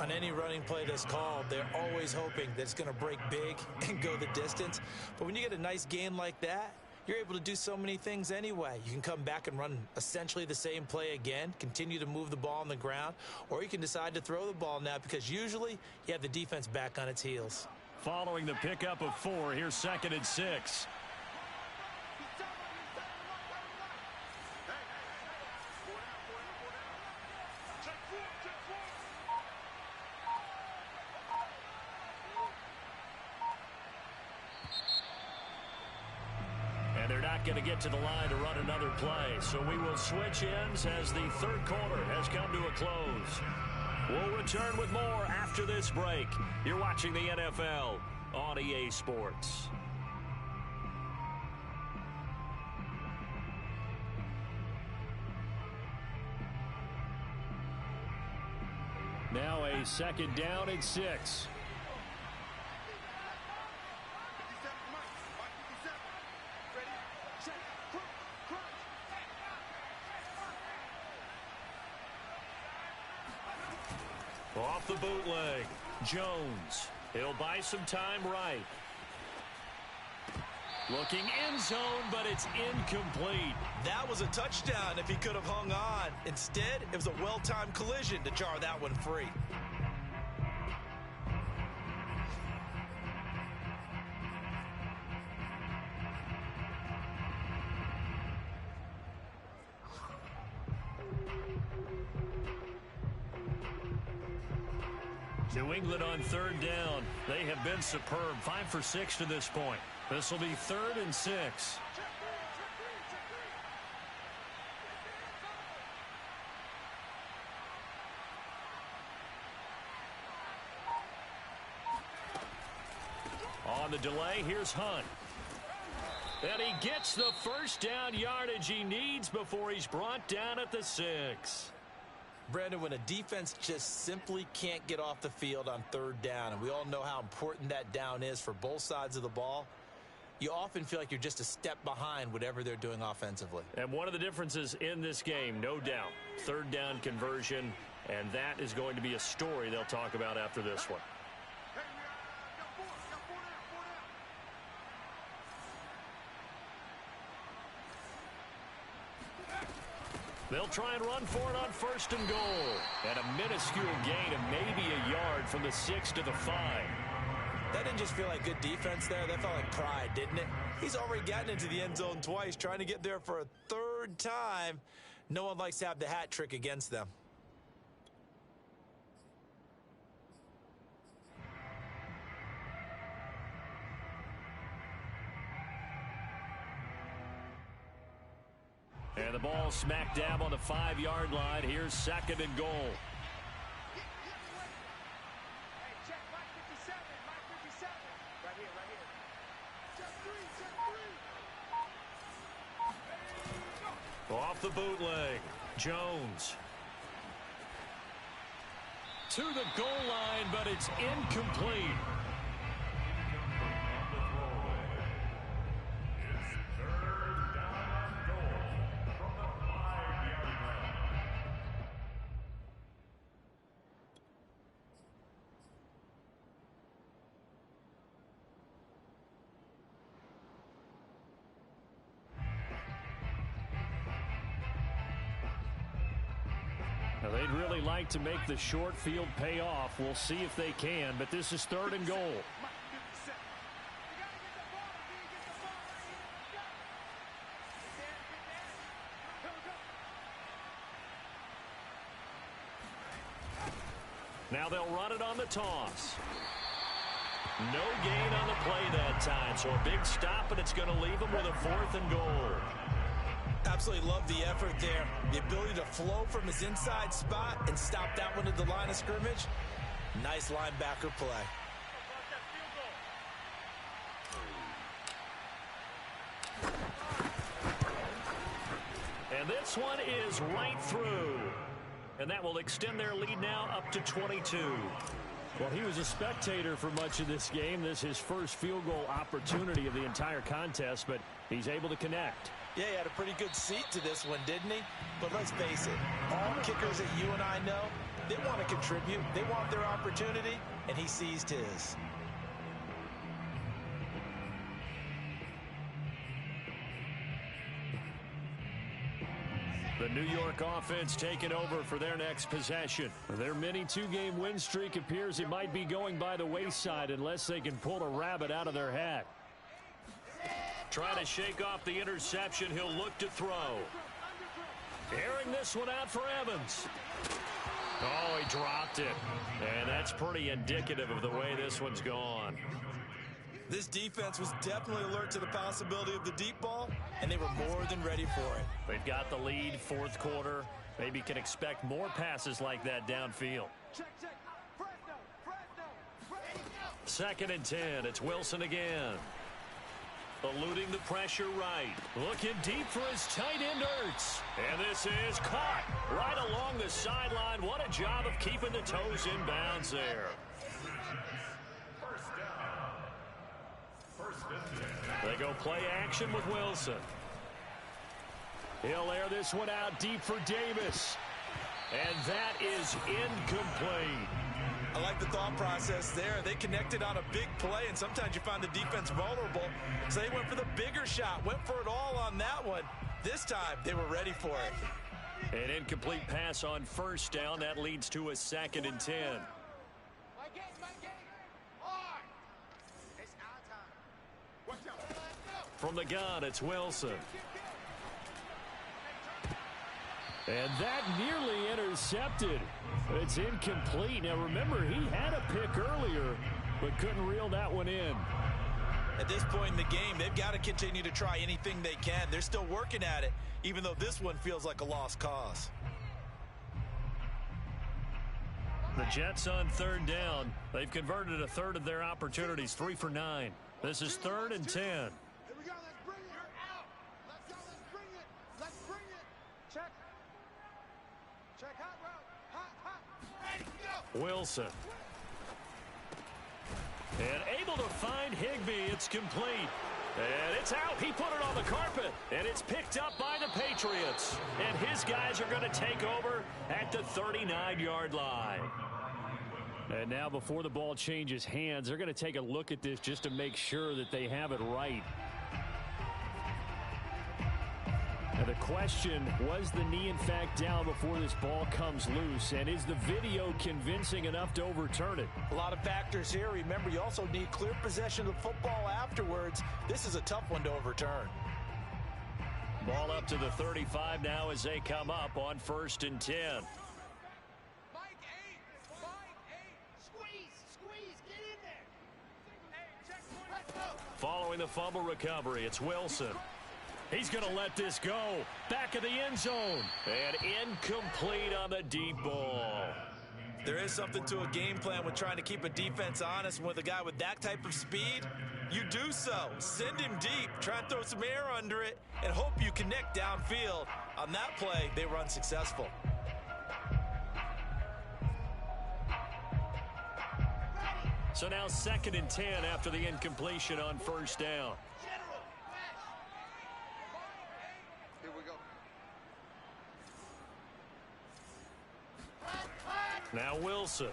On any running play that's called, they're always hoping that it's going to break big and go the distance. But when you get a nice gain like that, you're able to do so many things anyway. You can come back and run essentially the same play again, continue to move the ball on the ground, or you can decide to throw the ball now because usually you have the defense back on its heels. Following the pickup of 4, here's 2nd and 6. They're not going to get to the line to run another play, so we will switch ends as the 3rd quarter has come to a close. We'll return with more after this break. You're watching the NFL on EA Sports. Now a 2nd down and 6. Off the bootleg, Jones. He'll buy some time right. Looking end zone, but it's incomplete. That was a touchdown if he could have hung on. Instead, it was a well-timed collision to jar that one free. New England on third down. They have been superb. 5 for 6 to this point. This will be 3rd and 6. On the delay, here's Hunt. And he gets the first down yardage he needs before he's brought down at the 6. Brandon, when a defense just simply can't get off the field on third down, and we all know how important that down is for both sides of the ball, you often feel like you're just a step behind whatever they're doing offensively. And one of the differences in this game, no doubt, third down conversion, and that is going to be a story they'll talk about after this one. They'll try and run for it on 1st and goal. And a minuscule gain of maybe a yard from the 6 to the 5. That didn't just feel like good defense there. That felt like pride, didn't it? He's already gotten into the end zone twice, trying to get there for a 3rd time. No one likes to have the hat trick against them. And the ball smack dab on the 5-yard line. Here's 2nd and goal. Hey, check Mike 57. Mike 57. Right here, right here. Check 3, check 3. Off the bootleg. Jones. To the goal line, but it's incomplete. Now, they'd really like to make the short field pay off. We'll see if they can, but this is 3rd and goal. Now they'll run it on the toss. No gain on the play that time, so a big stop, and it's going to leave them with a 4th and goal. Absolutely love the effort there. The ability to flow from his inside spot and stop that one at the line of scrimmage. Nice linebacker play. And this one is right through. And that will extend their lead now up to 22. Well, he was a spectator for much of this game. This is his first field goal opportunity of the entire contest, but he's able to connect. Yeah, he had a pretty good seat to this one, didn't he? But let's face it, all kickers that you and I know, they want to contribute. They want their opportunity, and he seized his. The New York offense taking over for their next possession. Their mini 2-game win streak appears it might be going by the wayside unless they can pull a rabbit out of their hat. Trying to shake off the interception. He'll look to throw. Airing this one out for Evans. Oh, he dropped it. And that's pretty indicative of the way this one's gone. This defense was definitely alert to the possibility of the deep ball, and they were more than ready for it. They've got the lead, 4th quarter. Maybe can expect more passes like that downfield. Check, check. Fresno. 2nd and 10. It's Wilson again. Eluding the pressure right. Looking deep for his tight end, Ertz. And this is caught right along the sideline. What a job of keeping the toes in bounds there. They go play action with Wilson. He'll air this one out deep for Davis. And that is incomplete. I like the thought process there. They connected on a big play, and sometimes you find the defense vulnerable. So they went for the bigger shot, went for it all on that one. This time, they were ready for it. An incomplete pass on 1st down. That leads to a 2nd and 10. From the gun, it's Wilson. And that nearly intercepted. It's incomplete. Now, remember, he had a pick earlier, but couldn't reel that one in. At this point in the game, they've got to continue to try anything they can. They're still working at it, even though this one feels like a lost cause. The Jets on third down. They've converted a third of their opportunities, 3 for 9. This is 3rd and 10. Here we go. Let's bring it. You're out. Let's go. Let's bring it. Let's bring it. Check. Check. Hot route. Hot. Ready. Go. Wilson. And able to find Higbee. It's complete. And it's out. He put it on the carpet. And it's picked up by the Patriots. And his guys are going to take over at the 39-yard line. And now before the ball changes hands, they're going to take a look at this just to make sure that they have it right. And the question, was the knee in fact down before this ball comes loose? And is the video convincing enough to overturn it? A lot of factors here. Remember, you also need clear possession of the football afterwards. This is a tough one to overturn. Ball up to the 35 now as they come up on 1st and 10. Mike 8. Squeeze. Get in there. Hey, check point. Let's go. Following the fumble recovery, it's Wilson. He's going to let this go. Back of the end zone. And incomplete on the deep ball. There is something to a game plan with trying to keep a defense honest. And with a guy with that type of speed, you do so. Send him deep. Try and throw some air under it and hope you connect downfield. On that play, they were unsuccessful. So now 2nd and 10 after the incompletion on 1st down. Here we go. Now Wilson.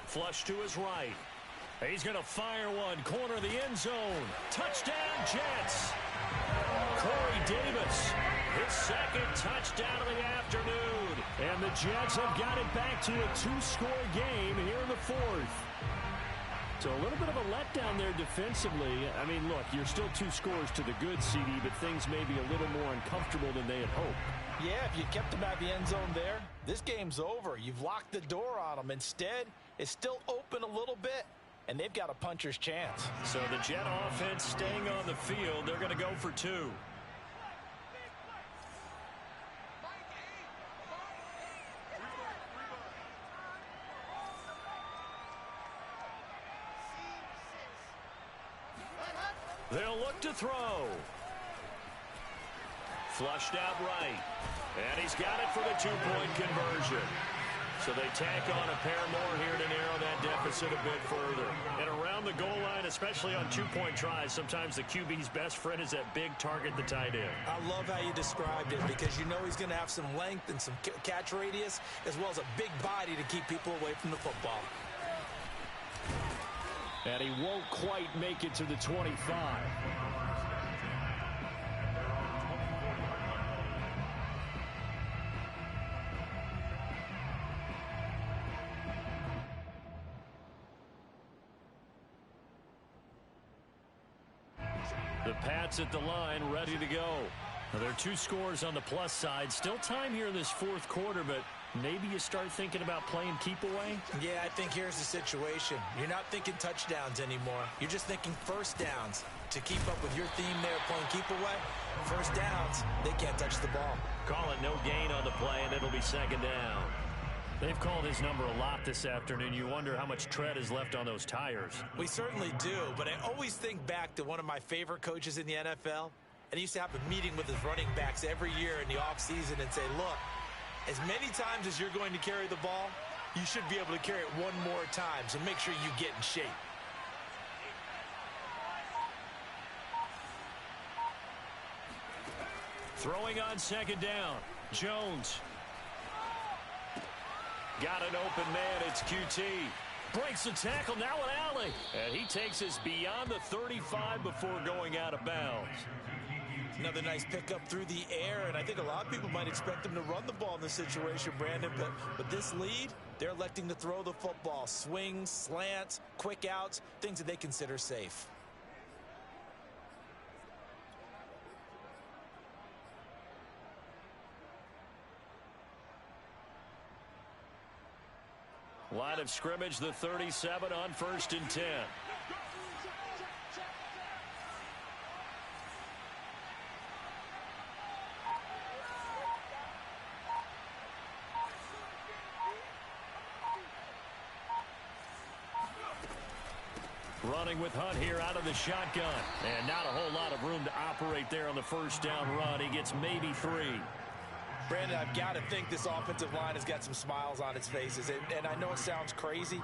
Flush to his right. He's going to fire one. Corner of the end zone. Touchdown, Jets. Corey Davis, his 2nd touchdown of the afternoon. And the Jets have got it back to a 2-score game here in the 4th. So a little bit of a letdown there defensively. I mean, look, you're still 2 scores to the good, CD, but things may be a little more uncomfortable than they had hoped. Yeah, if you kept them out of the end zone there, this game's over. You've locked the door on them. Instead, it's still open a little bit, and they've got a puncher's chance. So the Jet offense staying on the field. They're going to go for 2. They'll look to throw. Flushed out right. And he's got it for the 2-point conversion. So they tack on a pair more here to narrow that deficit a bit further. And around the goal line, especially on 2-point tries, sometimes the QB's best friend is that big target, the tight end. I love how you described it because you know he's going to have some length and some catch radius as well as a big body to keep people away from the football. And he won't quite make it to the 25. The Pats at the line, ready to go. Now, there are 2 scores on the plus side. Still time here in this 4th quarter, but maybe you start thinking about playing keep away? Yeah, I think here's the situation. You're not thinking touchdowns anymore. You're just thinking first downs. To keep up with your theme there, playing keep away, first downs, they can't touch the ball. Call it no gain on the play, and it'll be 2nd down. They've called his number a lot this afternoon. You wonder how much tread is left on those tires. We certainly do, but I always think back to one of my favorite coaches in the NFL, and he used to have a meeting with his running backs every year in the offseason and say, look, as many times as you're going to carry the ball, you should be able to carry it one more time, so make sure you get in shape. Throwing on 2nd down, Jones. Got an open man, it's QT. Breaks the tackle, now an alley. And he takes us beyond the 35 before going out of bounds. Another nice pickup through the air, and I think a lot of people might expect him to run the ball in this situation, Brandon, but this lead, they're electing to throw the football. Swings, slants, quick outs, things that they consider safe. Line of scrimmage, the 37 on 1st and 10. Running with Hunt here out of the shotgun. And not a whole lot of room to operate there on the first down run. He gets maybe 3. Brandon, I've got to think this offensive line has got some smiles on its faces. And I know it sounds crazy,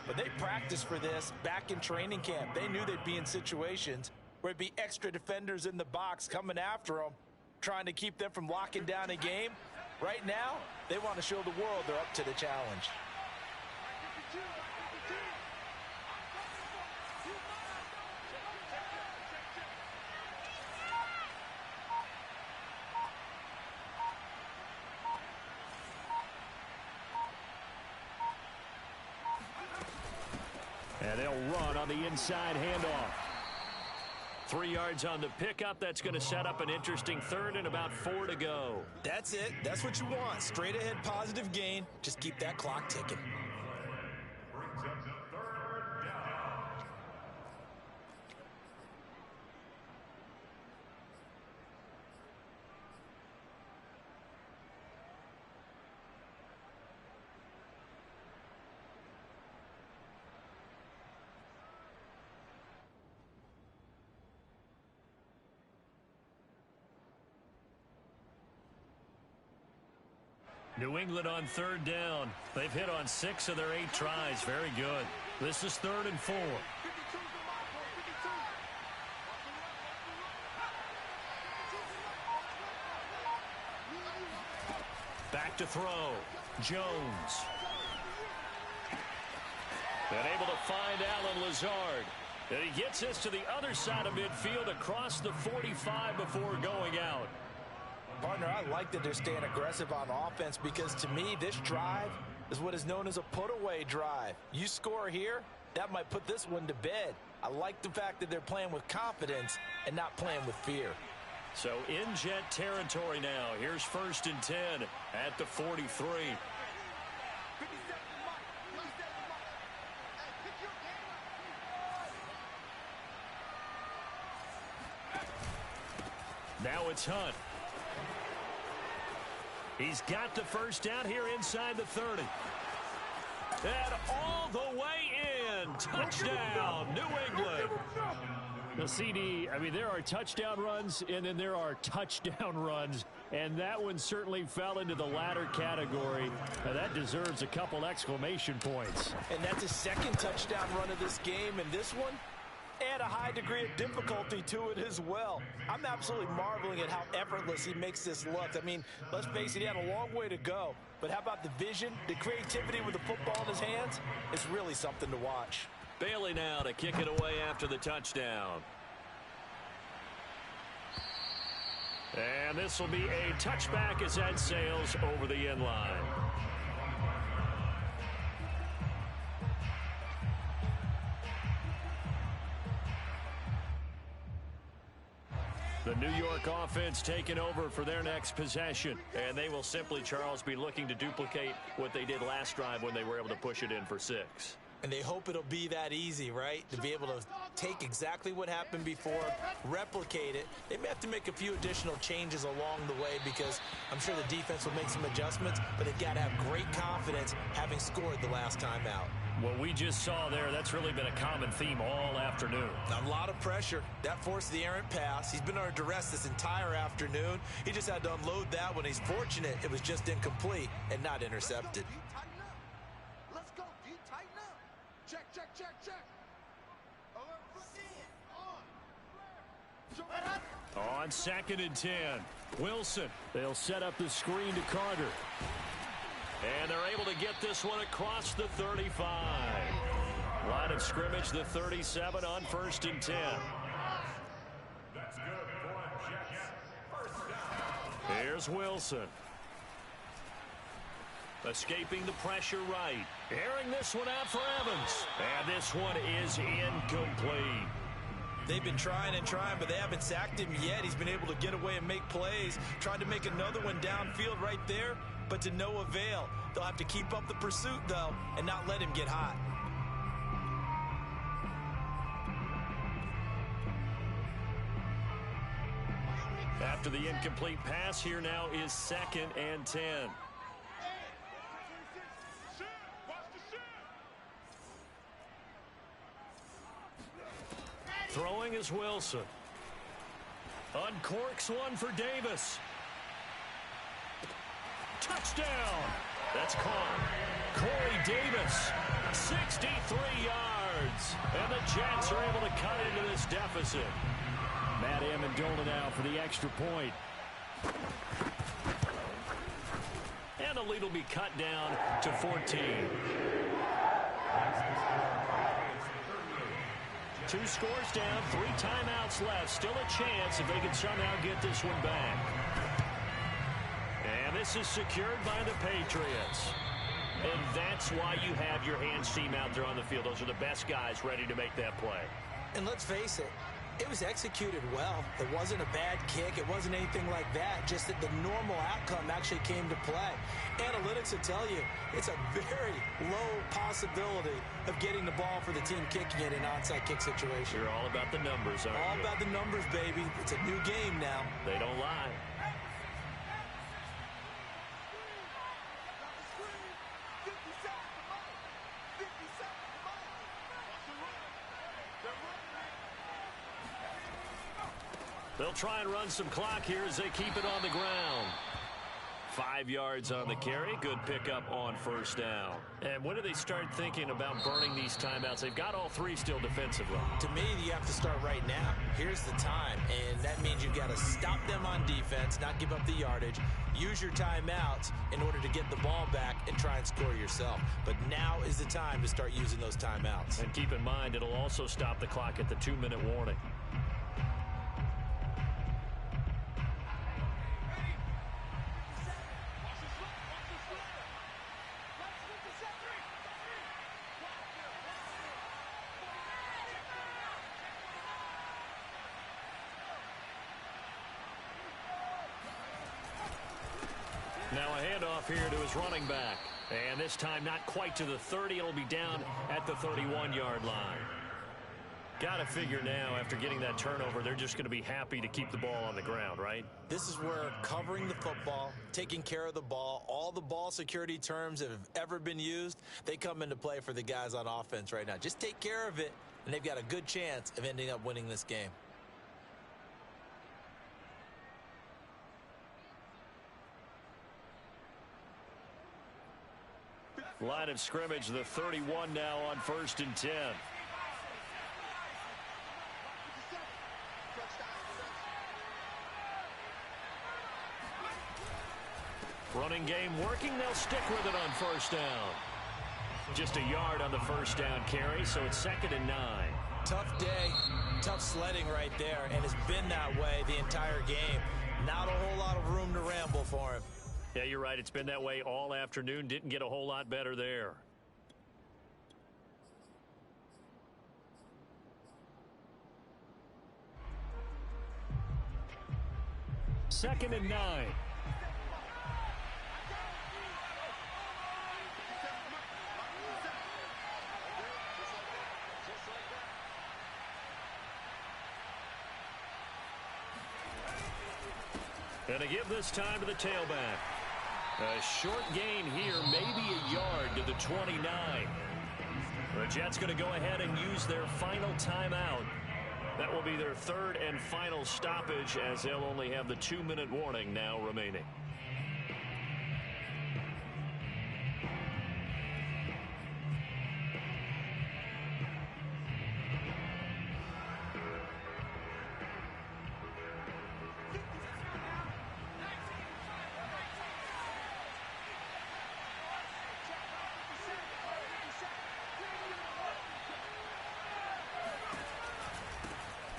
but they practiced for this back in training camp. They knew they'd be in situations where it'd be extra defenders in the box coming after them, trying to keep them from locking down a game. Right now, they want to show the world they're up to the challenge. And they'll run on the inside handoff. 3 yards on the pickup. That's going to set up an interesting 3rd and about 4 to go. That's it. That's what you want. Straight ahead positive gain. Just keep that clock ticking. Brings up the 3rd down. New England on 3rd down. They've hit on 6 of their 8 tries. Very good. This is 3rd and 4. Back to throw. Jones. And able to find Alan Lazard. And he gets this to the other side of midfield across the 45 before going out. Partner, I like that they're staying aggressive on offense because to me, this drive is what is known as a put-away drive. You score here, that might put this one to bed. I like the fact that they're playing with confidence and not playing with fear. So in Jet territory now. Here's 1st and 10 at the 43. Now it's Hunt. He's got the first down here inside the 30. And all the way in. Touchdown, New England. The CD, I mean, there are touchdown runs, and then there are touchdown runs. And that one certainly fell into the latter category. Now, that deserves a couple exclamation points. And that's his 2nd touchdown run of this game. And this one, add a high degree of difficulty to it as well. I'm absolutely marveling at how effortless he makes this look. I mean, let's face it, he had a long way to go. But how about the vision, the creativity with the football in his hands? It's really something to watch. Bailey now to kick it away after the touchdown. And this will be a touchback as that sails over the end line. The New York offense taking over for their next possession. And they will simply, Charles, be looking to duplicate what they did last drive when they were able to push it in for 6. And they hope it'll be that easy, right? To be able to take exactly what happened before, replicate it. They may have to make a few additional changes along the way because I'm sure the defense will make some adjustments, but they've got to have great confidence having scored the last time out. What we just saw there, that's really been a common theme all afternoon. A lot of pressure. That forced the errant pass. He's been under duress this entire afternoon. He just had to unload that one. He's fortunate it was just incomplete and not intercepted. Let's go, D. Tighten up. Check, check, check, check. On 2nd and 10, Wilson. They'll set up the screen to Carter. And they're able to get this one across the 35. Line of scrimmage, the 37 on 1st and 10. That's good for Jets. First down. Here's Wilson. Escaping the pressure right. Airing this one out for Evans. And this one is incomplete. They've been trying and trying, but they haven't sacked him yet. He's been able to get away and make plays. Tried to make another one downfield right there. but to no avail. They'll have to keep up the pursuit, though, and not let him get hot. After the incomplete pass, here now is 2nd and 10. Throwing is Wilson. Uncorks one for Davis. Touchdown. That's caught. Corey Davis, 63 yards. And the Jets are able to cut into this deficit. Matt Amendola now for the extra point. And the lead will be cut down to 14. 2 scores down, 3 timeouts left. Still a chance if they can somehow get this one back. And this is secured by the Patriots. And that's why you have your hands team out there on the field. Those are the best guys ready to make that play. And let's face it, it was executed well. It wasn't a bad kick. It wasn't anything like that. Just that the normal outcome actually came to play. Analytics will tell you it's a very low possibility of getting the ball for the team kicking it in an onside kick situation. You're all about the numbers, aren't you? All about the numbers, baby. It's a new game now. They don't lie. They'll try and run some clock here as they keep it on the ground. 5 yards on the carry. Good pickup on first down. And when do they start thinking about burning these timeouts? They've got all 3 still defensively. To me, you have to start right now. Here's the time, and that means you've got to stop them on defense, not give up the yardage, use your timeouts in order to get the ball back and try and score yourself. But now is the time to start using those timeouts. And keep in mind, it'll also stop the clock at the 2-minute warning. Now a handoff here to his running back. And this time not quite to the 30. It'll be down at the 31-yard line. Got to figure now, after getting that turnover, they're just going to be happy to keep the ball on the ground, right? This is where covering the football, taking care of the ball, all the ball security terms that have ever been used, they come into play for the guys on offense right now. Just take care of it, and they've got a good chance of ending up winning this game. Line of scrimmage, the 31 now on 1st and 10. Running game working. They'll stick with it on first down. Just a yard on the first down carry, so it's 2nd and 9. Tough day, tough sledding right there, and it's been that way the entire game. Not a whole lot of room to ramble for him. Yeah, you're right. It's been that way all afternoon. Didn't get a whole lot better there. Second and 9. And to give this time to the tailback. A short gain here, maybe a yard to the 29. The Jets going to go ahead and use their final timeout. That will be their 3rd and final stoppage, as they'll only have the 2-minute warning now remaining.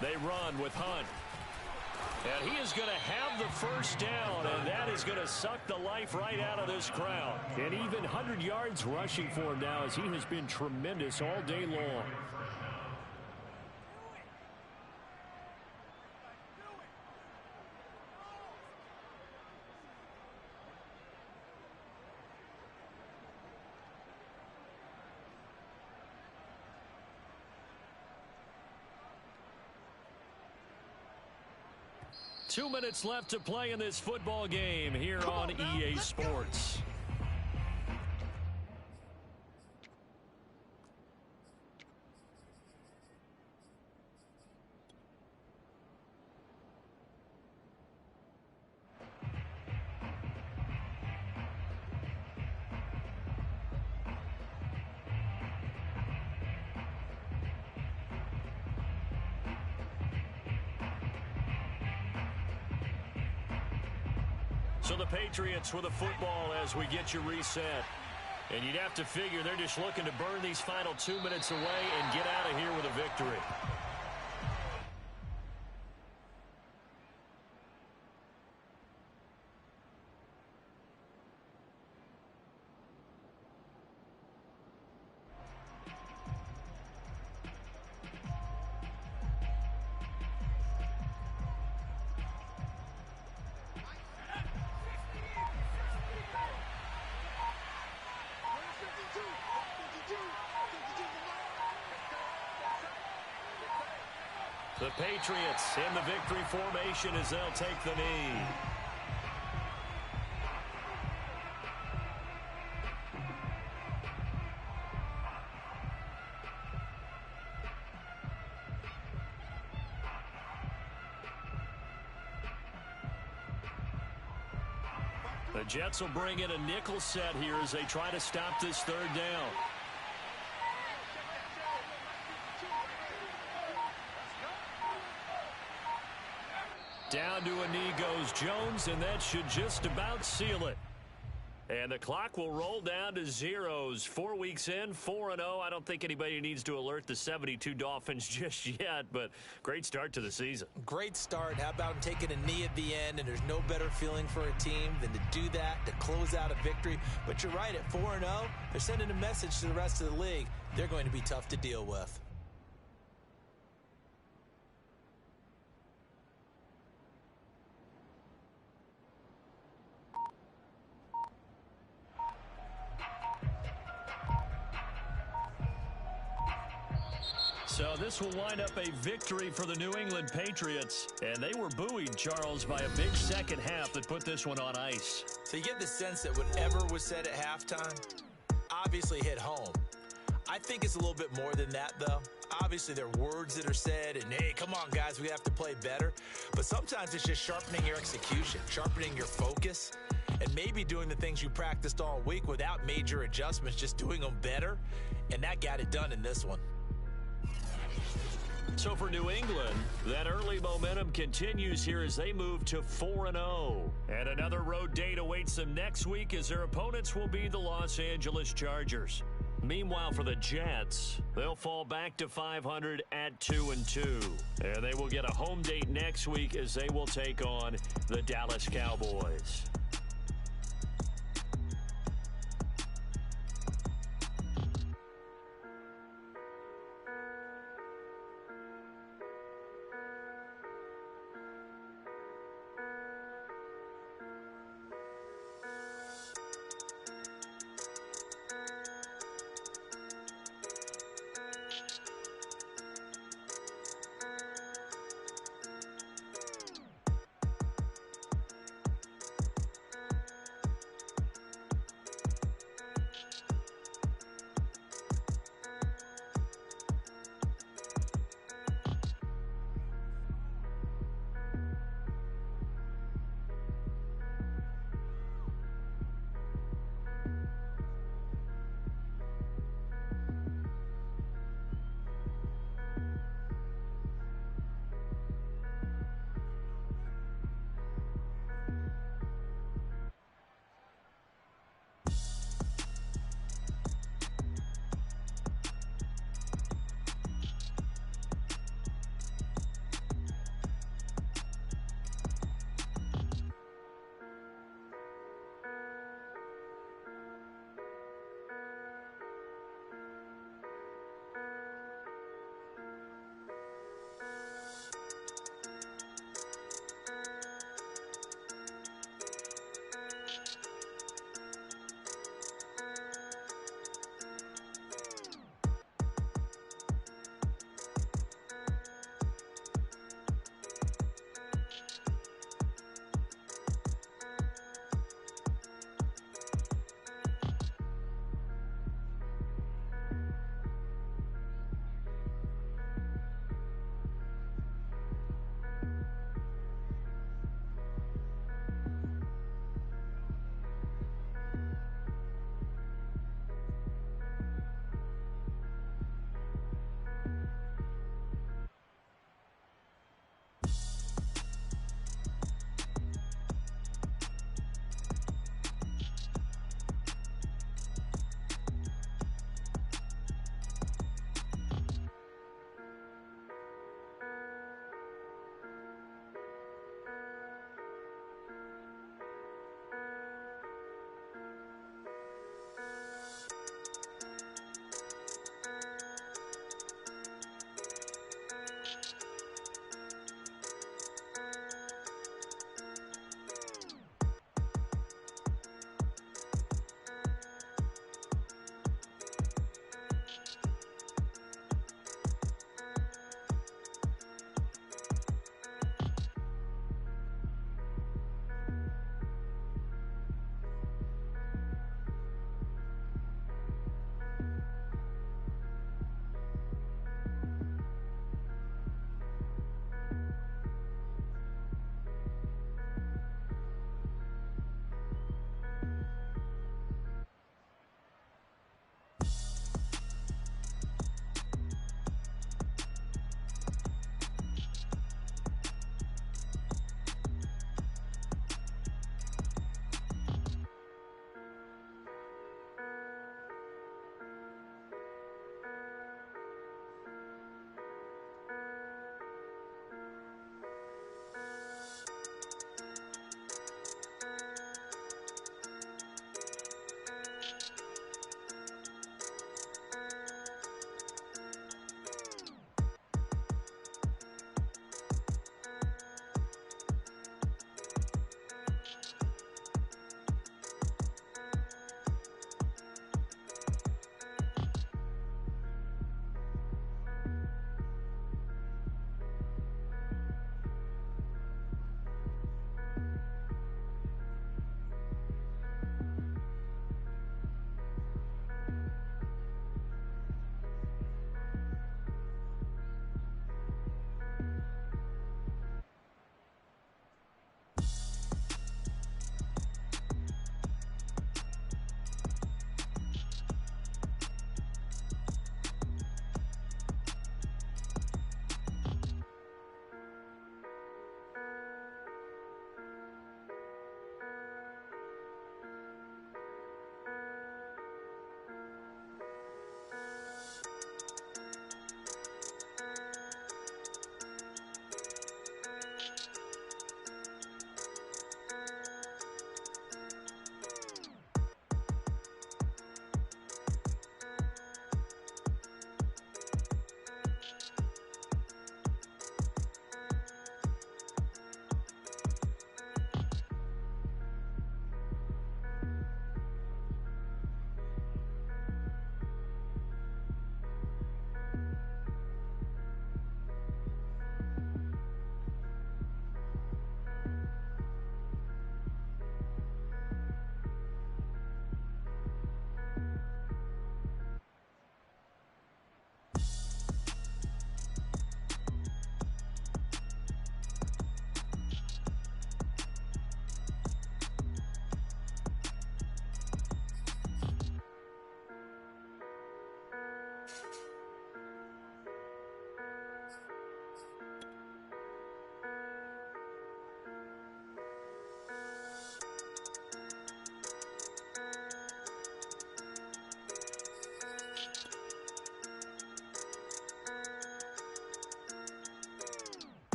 They run with Hunt. And he is going to have the first down, and that is going to suck the life right out of this crowd. And even 100 yards rushing for him now, as he has been tremendous all day long. 2 minutes left to play in this football game here on EA Sports. So the Patriots with a football as we get you reset. And you'd have to figure they're just looking to burn these final 2 minutes away and get out of here with a victory. The Patriots in the victory formation as they'll take the knee. The Jets will bring in a nickel set here as they try to stop this third down. Down to a knee goes Jones, and that should just about seal it. And the clock will roll down to zeros. 4 weeks in, 4-0. I don't think anybody needs to alert the 72 Dolphins just yet, but great start to the season. Great start. How about taking a knee at the end, and there's no better feeling for a team than to do that, to close out a victory. But you're right, at 4-0, they're sending a message to the rest of the league. They're going to be tough to deal with. So this will wind up a victory for the New England Patriots. And they were buoyed, Charles, by a big second half that put this one on ice. So you get the sense that whatever was said at halftime obviously hit home. I think it's a little bit more than that, though. Obviously, there are words that are said, and, hey, come on, guys, we have to play better. But sometimes it's just sharpening your execution, sharpening your focus, and maybe doing the things you practiced all week without major adjustments, just doing them better. And that got it done in this one. So for New England, that early momentum continues here as they move to 4-0. And another road date awaits them next week as their opponents will be the Los Angeles Chargers. Meanwhile, for the Jets, they'll fall back to 500 at 2-2. And they will get a home date next week as they will take on the Dallas Cowboys.